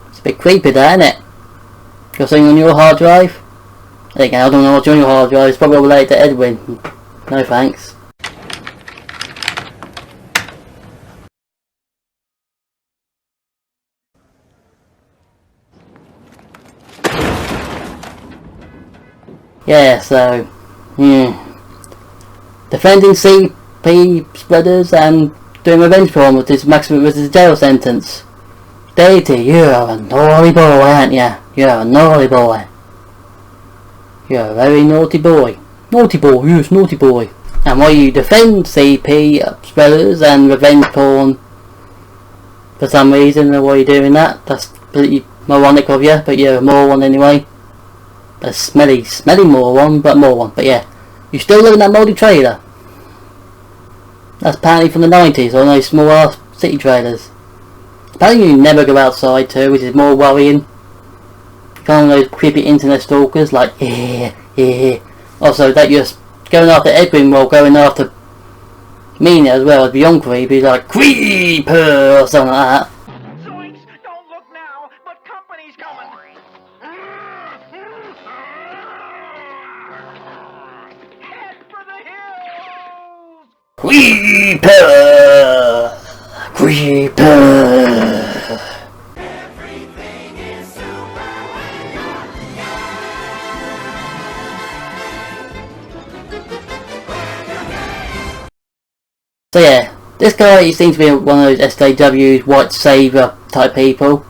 It's a bit creepy that, isn't it? Got something on your hard drive? Again, I don't know what's on your hard drive, it's probably related to Edwin. No thanks. Yeah, so, defending CP spreaders and doing revenge porn with his maximum with his jail sentence. Deity, you're a naughty boy, aren't you? You're a naughty boy. You're a very naughty boy. Naughty boy, yes, naughty boy. And while you defend CP spreaders and revenge porn, for some reason, why you're doing that, that's completely moronic of you, but you're a moron anyway. A smelly moron, but moron. But yeah, you still live in that mouldy trailer. That's apparently from the 90s, on those small ass city trailers. Apparently you never go outside too, which is more worrying. Kind of those creepy internet stalkers, like yeah. Also, that you're going after Edwin while going after Mina as well, as beyond creepy, like creeper or something like that. Creeper! So yeah, this guy, he seems to be one of those SJWs, white saviour type people.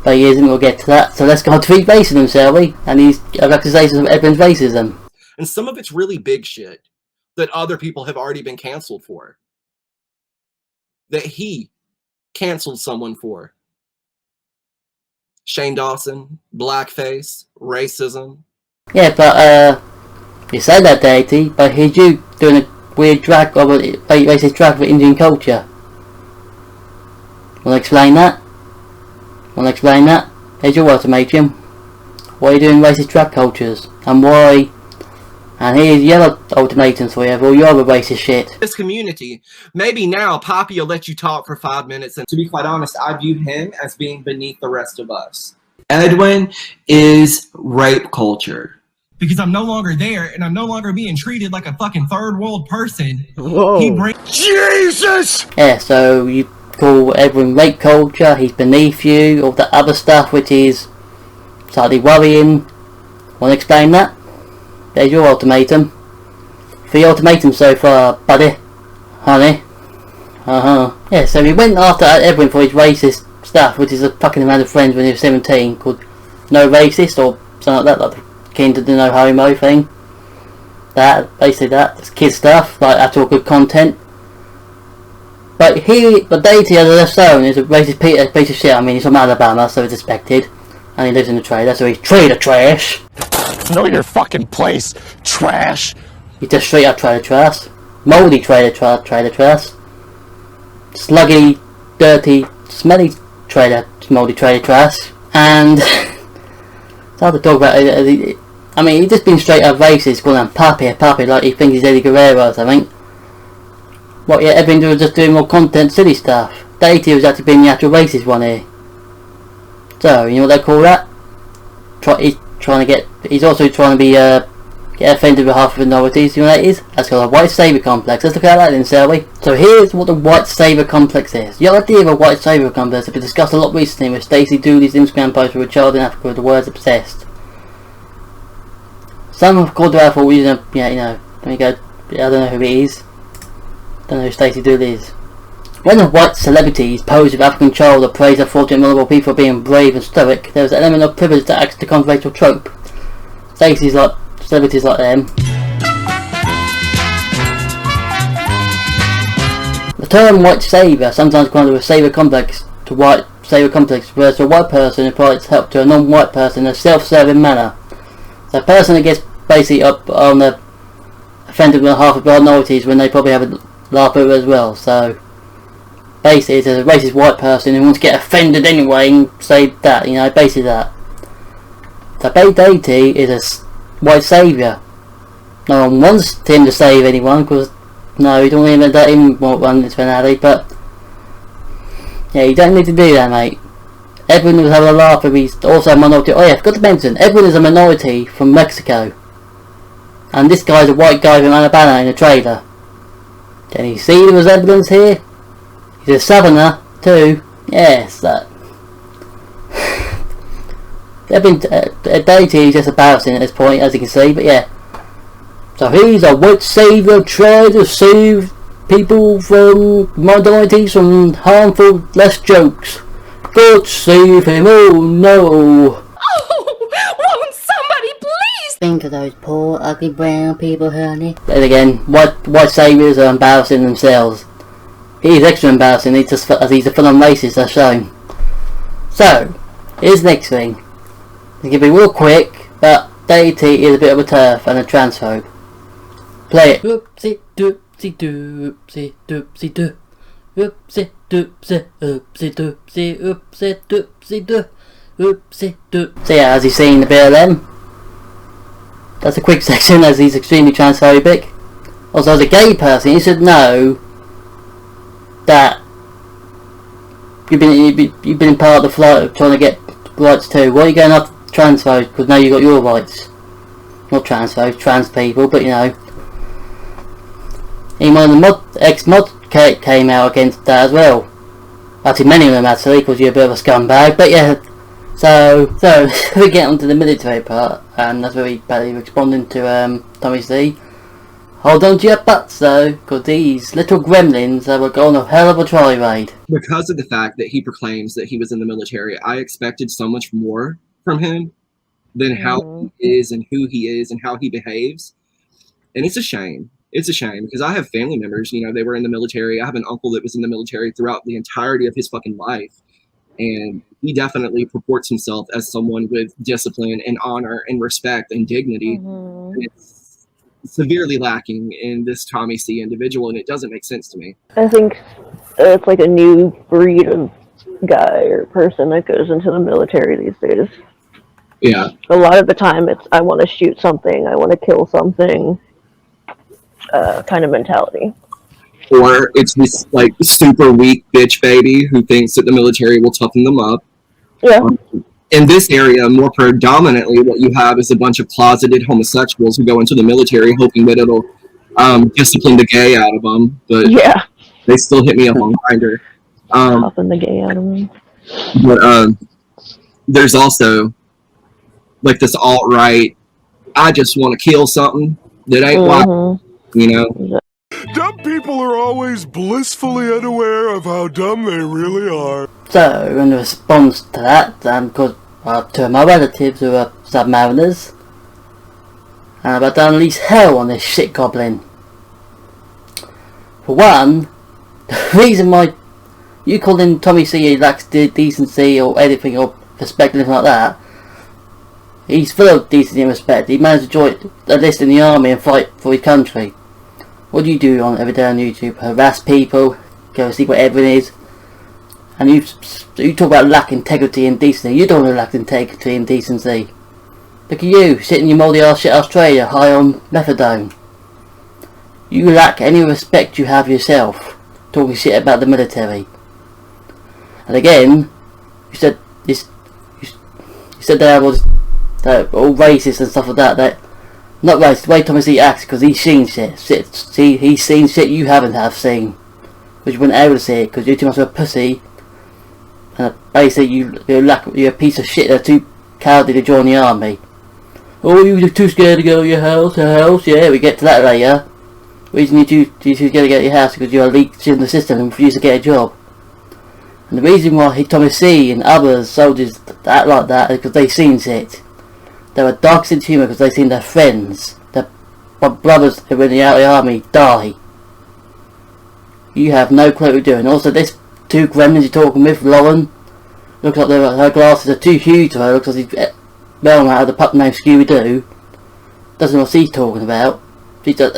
But he isn't, we'll get to that. So let's go on to racism, shall we? And he's accusations of Edwin's racism. And some of it's really big shit that other people have already been cancelled for. That he cancelled someone for. Shane Dawson, blackface, racism. Yeah, but you say that, Deity, but here's you doing a weird drag of a racist drag for Indian culture. Wanna explain that? Here's your ultimatum. Why are you doing racist drag cultures? And why? And here's the other ultimatums for you, for all your other racist shit. This community, maybe now Poppy will let you talk for 5 minutes, and to be quite honest, I view him as being beneath the rest of us. Edwin is rape culture. Because I'm no longer there, and I'm no longer being treated like a fucking third world person. Whoa. He brings Jesus! Yeah, so you call Edwin rape culture, he's beneath you, all that other stuff which is slightly worrying. Want to explain that? There's your ultimatum. 3 ultimatums so far, buddy. Honey. Yeah, so he went after Edwin for his racist stuff, which is a fucking amount of friends when he was 17, called No Racist, or something like that, like akin to the No Homo thing. Basically that's kid stuff, like actual good content. But Deity as a left zone is a racist piece of shit. I mean, he's from Alabama, so it's expected. And he lives in a trailer, so he's trailer trash. Know your fucking place, trash. He's just straight up trailer trash. Mouldy trailer trash. Sluggy, dirty, smelly mouldy trailer trash. And it's hard to talk about it. I mean, he's just been straight up racist, calling him puppy, like he thinks he's Eddie Guerrero or something. What, yeah, Edwin was just doing more content, silly stuff. Deity was actually being the actual racist one here. So, you know what they call that? He's also trying to be, get offended with half of minorities. You know what that is? That's called a white saviour complex. Let's look at that then, shall we? So here's what the white saviour complex is. The idea of a white saviour complex has been discussed a lot recently with Stacey Dooley's Instagram post with a child in Africa with the words obsessed. Some have called her out for using a, yeah, you know, let me go, I don't know who it is. Don't know who Stacey Dooley is. When the white celebrities pose with African child or praise unfortunate vulnerable people for being brave and stoic, there is an element of privilege that acts to controversial trope. Stacey's like celebrities like them. The term white saviour sometimes connected with saviour complex to white saviour complex refers to a white person who provides help to a non-white person in a self-serving manner. So a person that gets basically up on the offended with half of minorities when they probably have a laugh at it as well. So basically there's a racist white person who wants to get offended anyway and say that, you know, basically that. So Deity is a white saviour. No one wants him to save anyone, because no, you don't even let him run this finale, but yeah, you don't need to do that, mate. Edwin was having a laugh, but he's also a minority. Oh yeah, I forgot to mention, Edwin is a minority from Mexico. And this guy's a white guy from Alabama in a trailer. Can you see the resemblance here? He's a southerner too. Yes, that. Deity is just embarrassing at this point, as you can see, but yeah. So he's a white saviour trying to save people from minorities from harmful less jokes. God save him, oh no! Oh, won't somebody please? Think of those poor ugly brown people, honey. Then again, white saviours are embarrassing themselves. He's extra embarrassing, he's a full-on racist, as shown. So, here's the next thing. It's going to be real quick, but Deity is a bit of a turf and a transphobe. Play it. Oopsie doopsie doopsie doopsie doo. Oopsie doopsie oopsie doopsie oopsie doopsie doo. Oopsie doop. So yeah, as you've seen the BLM, that's a quick section as he's extremely transphobic. Also, as a gay person, you should know that you've been part of the flow of trying to get rights too. Why are you going after transphobes? Because now you got your rights. Not transphobes, trans people, but you know. Even the ex-mod came out against that as well. Actually, many of them actually, because you're a bit of a scumbag. But yeah, so we get onto the military part, and that's where we basically responding to Tommy C. Hold on to your butts though, because these little gremlins have gone a hell of a tri-raid. Because of the fact that he proclaims that he was in the military, I expected so much more from him than how he is and who he is and how he behaves. And it's a shame. It's a shame because I have family members, you know, they were in the military. I have an uncle that was in the military throughout the entirety of his fucking life. And he definitely purports himself as someone with discipline and honor and respect and dignity. And it's severely lacking in this Tommy C individual, and it doesn't make sense to me. I think it's like a new breed of guy or person that goes into the military these days. Yeah. A lot of the time it's, I want to shoot something, I want to kill something, kind of mentality. Or it's this like super weak bitch baby who thinks that the military will toughen them up. Yeah. In this area, more predominantly, what you have is a bunch of closeted homosexuals who go into the military hoping that it'll discipline the gay out of them. But yeah, they still hit me up on Grindr. Toughen the gay out of them. But there's also like this alt-right I just want to kill something that ain't white, you know? Dumb people are always blissfully unaware of how dumb they really are. So, in response to that, because two of my relatives who are submariners, and I've done unleash hell on this shit goblin. For one, the reason why you call him Tommy C, he lacks decency or anything or respect or anything like that, he's full of decency and respect. He managed to join a list in the army and fight for his country. What do you do on every day on YouTube? Harass people, go see what Edwin is, and you talk about lack integrity and decency. You don't lack integrity and decency. Look at you, sitting in your mouldy ass shit Australia, high on methadone. You lack any respect you have yourself, talking shit about the military. And again, you said this. You said they're all racist and stuff like that. That not racist. The way Thomas E acts, because he's seen shit. See, he's seen shit you haven't seen, which you wouldn't able to see it because you're too much of a pussy. And basically, you're a piece of shit. They're too cowardly to join the army. Oh, you're too scared to go to your house. Yeah, we get to that later. The reason you're too scared to get to your house because you're leaked in the system and refuse to get a job. And the reason why Thomas C and other soldiers act like that is because they've seen shit. They were dark sense of humour because they've seen their friends, their brothers who were in the army die. You have no clue what you're doing. Also, this two gremlins you're talking with, Lauren, looks like her glasses are too huge to her. Looks like she's well out of the pup named Scooby-Doo. Doesn't know what she's talking about. She's just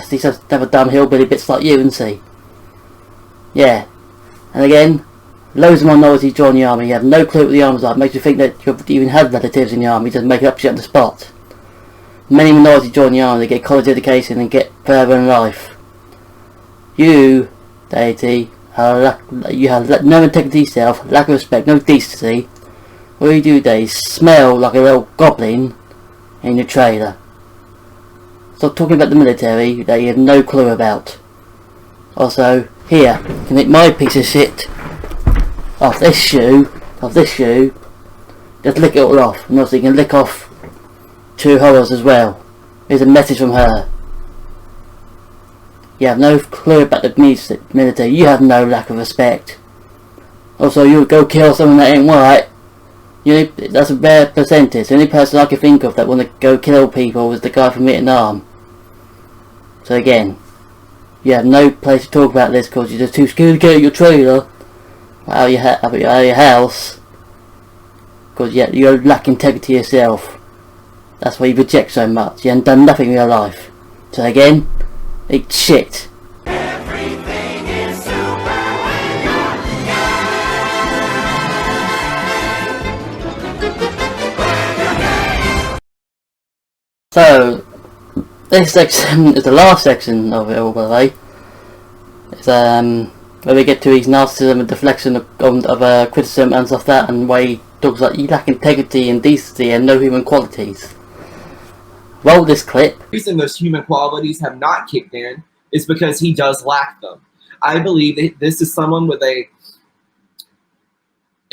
she's just never dumb hillbilly bits like you, isn't she? Yeah. And again, loads of minorities join the army. You have no clue what the army's like. Makes you think that you even had relatives in the army. Just make it up shit on the spot. Many minorities join the army. They get college education and get further in life. You, Deity, you have no integrity yourself, lack of respect, no decency. What do you do, they smell like a little goblin in your trailer. Stop talking about the military that you have no clue about. Also, here, you can lick my piece of shit off this shoe, just lick it all off, and also you can lick off two horrors as well. Here's a message from her. You have no clue about the military, you have no lack of respect. Also, you would go kill someone that ain't white. That's a rare percentage. The only person I can think of that want to go kill people was the guy from Vietnam. So again, you have no place to talk about this because you're just too scared to get out your trailer, out of your house, because you lack integrity yourself. That's why you reject so much. You haven't done nothing in your life. So again, eat shit. So, this section is the last section of it all, by the way. It's where we get to his narcissism and deflection of criticism and stuff like that, and where he talks like you lack integrity and decency and no human qualities. Roll this clip. The reason those human qualities have not kicked in is because he does lack them. I believe that this is someone with a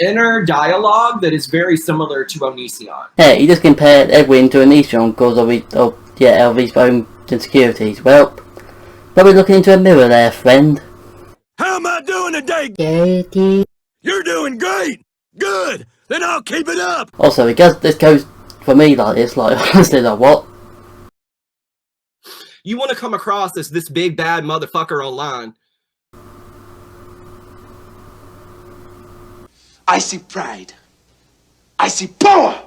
inner dialogue that is very similar to Onision. Yeah, he just compared Edwin to Onision because of his own insecurities. Well, probably looking into a mirror there, friend. How am I doing today? Deity. You're doing great! Good! Then I'll keep it up! Also, this goes for me like this, like, honestly, like, what? You want to come across as this big bad motherfucker online. I see pride. I see power.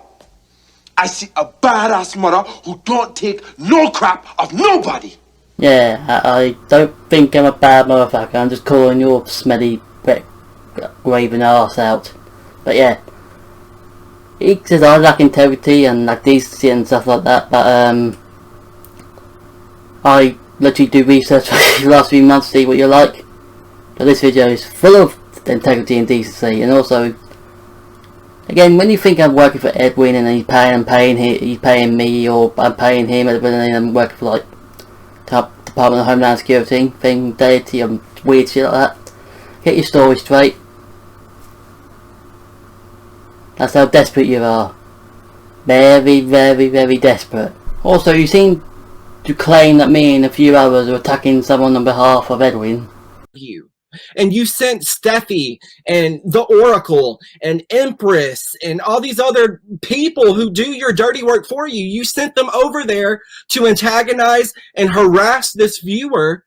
I see a badass mother who don't take no crap of nobody. Yeah, I don't think I'm a bad motherfucker. I'm just calling your smelly, graven ass out. But yeah, he says I lack integrity and like decency and stuff like that. But I literally do research for the last few months to see what you're like. But this video is full of integrity and decency, and also, again, when you think I'm working for Edwin and he's paying me, or I'm paying him, and I'm working for like Department of Homeland Security thing, Deity, and weird shit like that. Get your story straight. That's how desperate you are. Very, very, very desperate. Also, you seem to claim that me and a few others are attacking someone on behalf of Edwin. You. And you sent Steffi and TheOracle and Empress and all these other people who do your dirty work for you. You sent them over there to antagonize and harass this viewer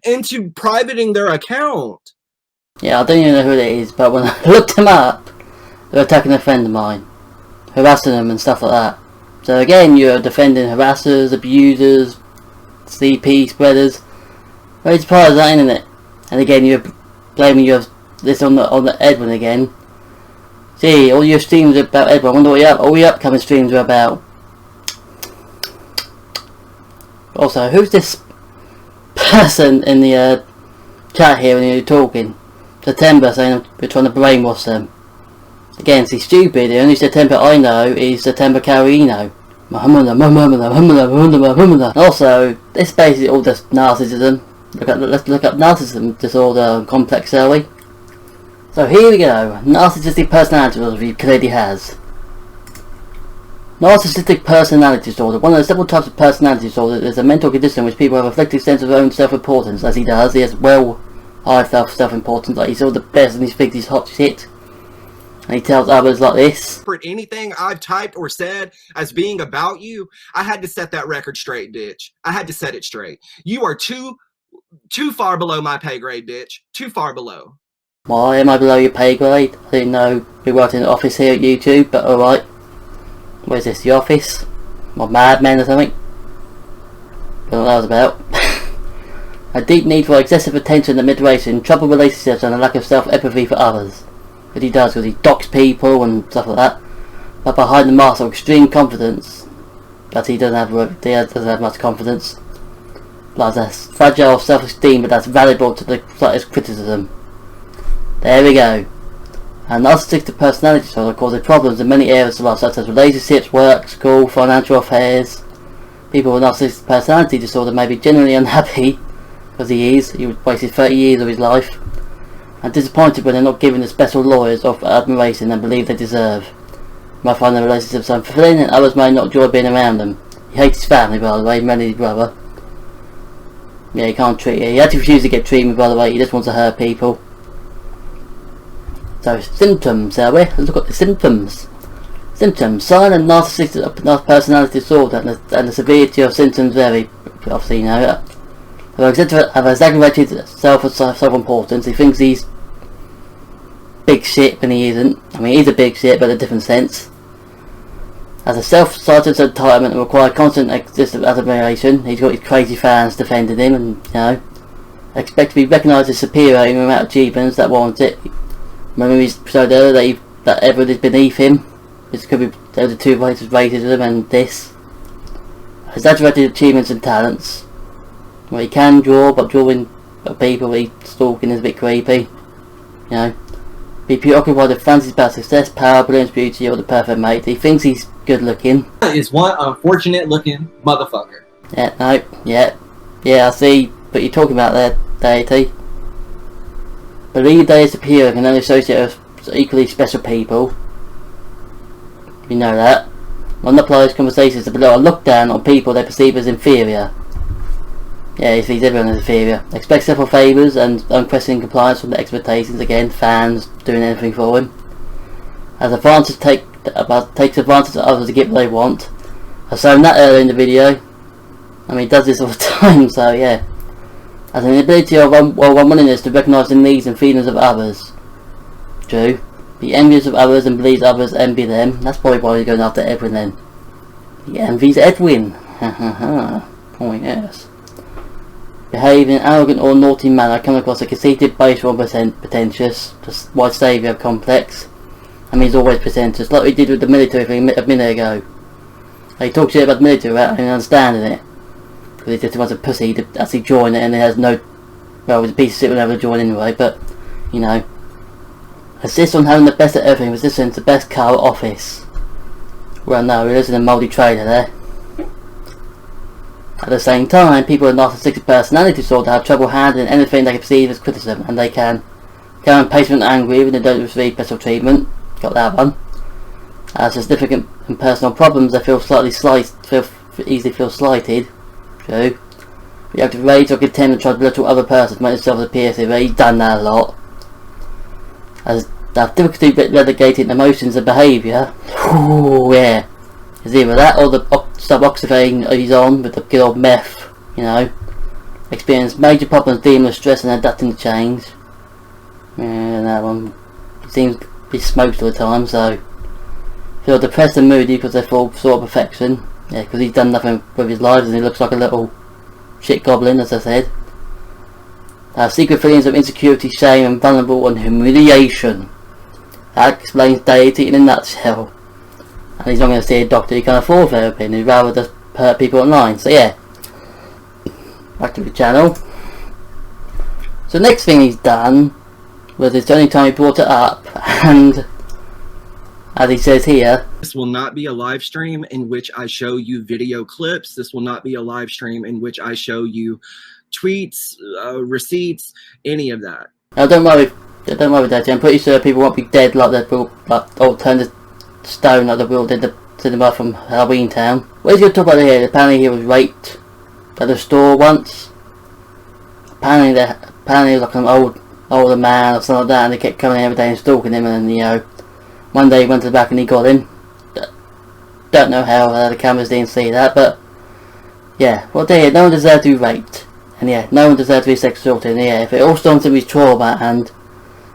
into privating their account. Yeah, I don't even know who it is, but when I looked them up, they're attacking a friend of mine, harassing them and stuff like that. So again, you're defending harassers, abusers, CP spreaders. Very surprised at that, isn't it? And again, you're blaming this on the Edwin again. See, all your streams are about Edwin. I wonder what all your upcoming streams are about. Also, who's this person in the chat here when you're talking? September saying we're trying to brainwash them. Again, see, stupid. The only September I know is September Carino. Also, this is basically all just narcissism. Let's look up narcissism disorder complex, shall we? So here we go. Narcissistic personality disorder clearly has. Narcissistic personality disorder. One of the several types of personality disorder is a mental condition in which people have a reflective sense of their own self-importance, as he does. He has high self-importance, like he's all the best and he thinks he's hot shit. And he tells others like this. Anything I've typed or said as being about you, I had to set that record straight, bitch. I had to set it straight. You are too far below my pay grade, bitch. Too far below. Why am I below your pay grade? I didn't know we worked in the office here at YouTube, but alright. What is this, the office? Or Mad Men or something? I don't know what that was about. A deep need for excessive attention and admiration, troubled relationships and a lack of self-empathy for others. But he does, because he docks people and stuff like that. But behind the mask of extreme confidence, that he doesn't have much confidence. Like that's fragile self-esteem, but that's valuable to the slightest criticism. There we go. And narcissistic personality disorder causes problems in many areas of life, such as relationships, work, school, financial affairs. People with narcissistic personality disorder may be genuinely unhappy, because he wasted 30 years of his life, and disappointed when they're not given the special lawyers of admiration and believe they deserve. He might find their relationships unfulfilling, and others may not enjoy being around them. He hates his family, by the way, mainly his brother. Yeah, he can't treat it. He actually refuses to get treatment, by the way. He just wants to hurt people. So, symptoms, shall we? Let's look at the symptoms. Symptoms. Sign of narcissistic personality disorder and the severity of symptoms vary. Obviously, you know. Have exaggerated self-importance. He thinks he's big shit when he isn't. I mean, he's a big shit, but in a different sense. Has a self-centered entitlement and require constant admiration. He's got his crazy fans defending him, and you know, expect to be recognised as superior in amount of achievements that warrant it. Remember we showed earlier that everyone is beneath him. This could be the two ways of racism and this. Exaggerated achievements and talents. Well, he can draw, but drawing people he's stalking is a bit creepy. You know. Be preoccupied with fantasies about success, power, brilliance, beauty, or the perfect mate. He thinks he's good looking. That is one unfortunate looking motherfucker. Yeah, no, yeah, I see what you're talking about there, Deity. Believe they are superior and can only associate with equally special people. You know that. One applies conversations that below a look down on people they perceive as inferior. Yeah, he sees everyone as inferior. Expect several favours and unquestioning compliance from the expectations. Again, fans doing anything for him. As advantage takes advantage of others to get what they want. I shown that earlier in the video. I mean, he does this all the time, so yeah. As an ability of one willingness to recognise the needs and feelings of others. True. Be envious of others and believes others envy them. That's probably why he's going after Edwin then. He envies Edwin. Ha ha ha. Oh yes. Behave in an arrogant or naughty manner, come across a conceited, boastful and pretentious. Just white saviour complex. I mean, he's always pretentious, like we did with the military thing a minute ago. He talks shit about the military without even understanding it. Because he just wants a pussy to actually join it, and it has no... Well, it's a piece of shit we'll never join anyway, but, you know. Insist on having the best at everything, resistance the best car at office. Well, no, he lives in a mouldy trailer there. At the same time, people with narcissistic personality disorder have trouble handling anything they can perceive as criticism, and they can become impatient and angry when they don't receive special treatment. Got that one. Has significant and personal problems that easily feel slighted. True. Reactive rage or contempt and try to belittle other persons to make himself appear to be. He's done that a lot. Has difficulty relegating emotions and behaviour. Ooh, yeah. It's either that or the suboxyphane he's on with the good old meth, you know. Experience major problems dealing with stress and adapting to change. Yeah, that one. He seems to be smoked all the time, so. Feel depressed and moody because they fall sort of perfection. Yeah, because he's done nothing with his life and he looks like a little shit goblin, as I said. Secret feelings of insecurity, shame, and vulnerable and humiliation. That explains Deity in a nutshell. And he's not going to see a doctor, he can't afford therapy, and he'd rather just hurt people online. So yeah, back to the channel. So the next thing he's done was it's the only time he brought it up, and as he says here, this will not be a live stream in which I show you video clips. This will not be a live stream in which I show you tweets, receipts, any of that. Now don't worry Daddy, I'm pretty sure people won't be dead like they will, or turned to stone like the world did the cinema from Halloween Town. What he's going to talk about here, apparently he was raped at the store once. Apparently he was like an older man or something like that, and they kept coming in every day and stalking him, and you know, one day he went to the back and he got him. Don't know how the cameras didn't see that, but yeah, well there, no one deserves to be raped. And yeah, no one deserves to be sexual assaulted, and yeah, if it all stems from his trauma, and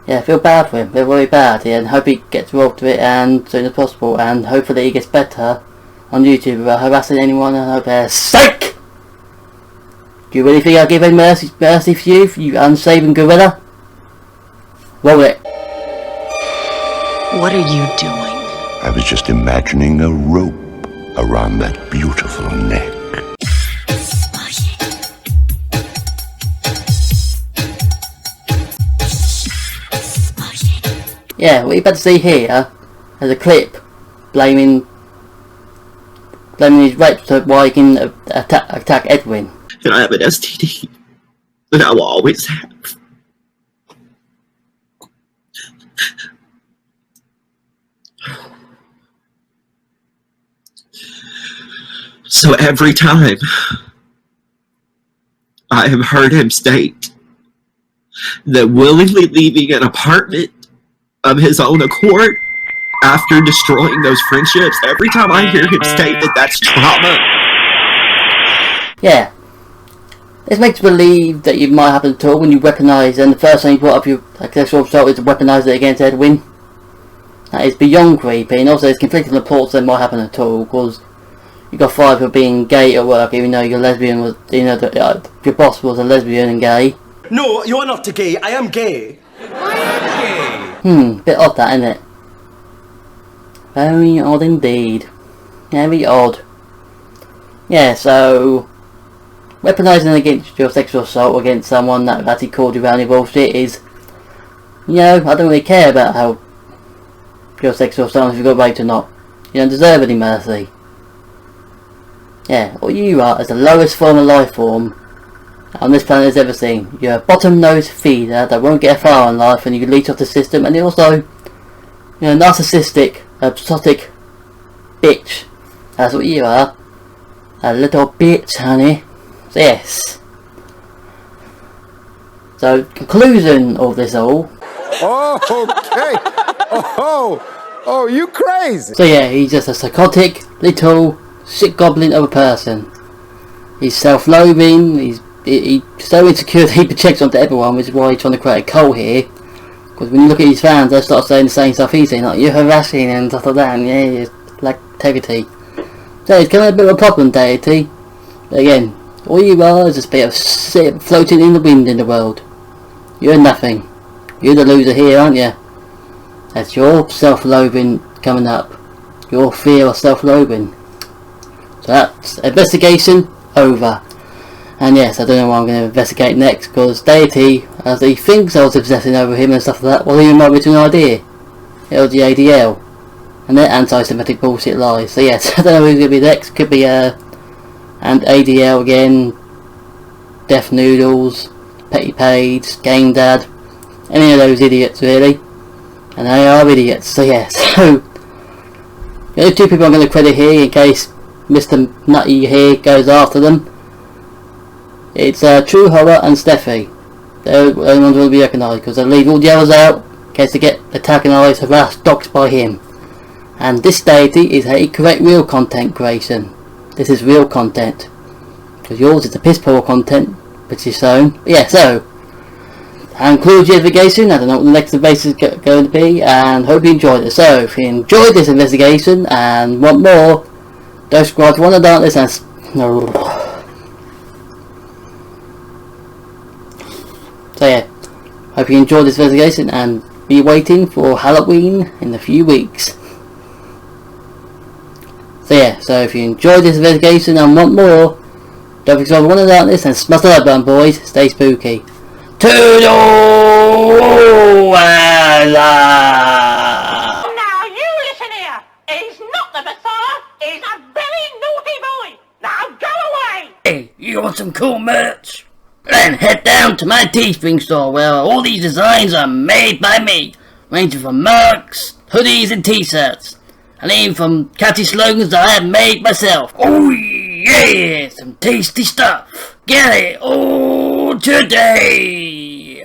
yeah, I feel bad for him, feel really bad, yeah, and hope he gets involved with it and as soon as possible, and hopefully he gets better on YouTube without harassing anyone, and I hope they're sick! Do you really think I'll give him mercy for you unsaving gorilla? Roll it. What are you doing? I was just imagining a rope around that beautiful neck. Yeah, what you're about to see here is a clip blaming his rape so why he can attack Edwin. And I have an STD that I will always have. So every time I have heard him state that willingly leaving an apartment of his own accord after destroying those friendships, every time I hear him state that that's trauma. Yeah. This makes you believe that it might happen at all when you weaponise, and the first thing you brought up your sexual assault is to weaponise it against Edwin. That is beyond creepy, and also there's conflicting reports that might happen at all, because you got fired for being gay at work, even though your lesbian was, you know, your boss was a lesbian and gay. No, you're not gay. I am gay. Bit odd that, isn't it? Very odd indeed. Very odd. Yeah, so weaponising against your sexual assault against someone that actually called you around your bullshit is, you know, I don't really care about how your sexual assault, if you got raped or not. You don't deserve any mercy. Yeah, all you are is the lowest form of life form on this planet has ever seen. You're a bottom-nosed feeder that won't get far in life, and you can leech off the system, and you're also, you're a narcissistic, psychotic bitch. That's what you are. A little bitch, honey. So yes. So, conclusion of this all. Oh, okay. Oh, you crazy. So yeah, he's just a psychotic, little, shit goblin of a person. He's self-loathing, he's so insecure that he projects onto everyone, which is why he's trying to create a cult here. Because when you look at his fans, they start saying the same stuff he's saying, like, you're harassing and stuff like that, and yeah, it's like integrity. So it's kind of a bit of a problem, Deity. But again, all you are is just a bit of shit floating in the wind in the world. You're nothing. You're the loser here, aren't you? That's your self-loathing coming up. Your fear of self-loathing. So that's investigation over. And yes, I don't know what I'm going to investigate next, because Deity, as he thinks I was obsessing over him and stuff like that, well, he might be to an idea. It was the ADL. And their anti-Semitic bullshit lies. So yes, I don't know who's going to be next. Could be and ADL again, Death Noodles, Petty Page, Game Dad, any of those idiots really. And they are idiots, so yeah, so The only 2 people I'm going to credit here, in case Mr. Nutty here goes after them, it's True Horror and Steffi. They're the only ones who will be recognised, because they'll leave all the others out in case they get antagonised, harassed, doxed by him. And this Deity is a correct real content creation. This is real content. Because yours is the piss poor content, which is shown. But yeah, so that concludes the investigation. I don't know what the next investigation is going to be, and hope you enjoyed it. So if you enjoyed this investigation and want more, don't subscribe to One of Darkness and so yeah, hope you enjoyed this investigation and be waiting for Halloween in a few weeks. So yeah, so if you enjoyed this investigation and want more, don't forget to One of Darkness and smash the like button, boys. Stay spooky. Toodle! Now you listen here. He's not the Messiah. He's a very naughty boy. Now go away. Hey, you want some cool merch? Then head down to my Teespring store where all these designs are made by me, ranging from mugs, hoodies and t-shirts, and even from catchy slogans that I have made myself. Oh yeah, some tasty stuff. Get it all today.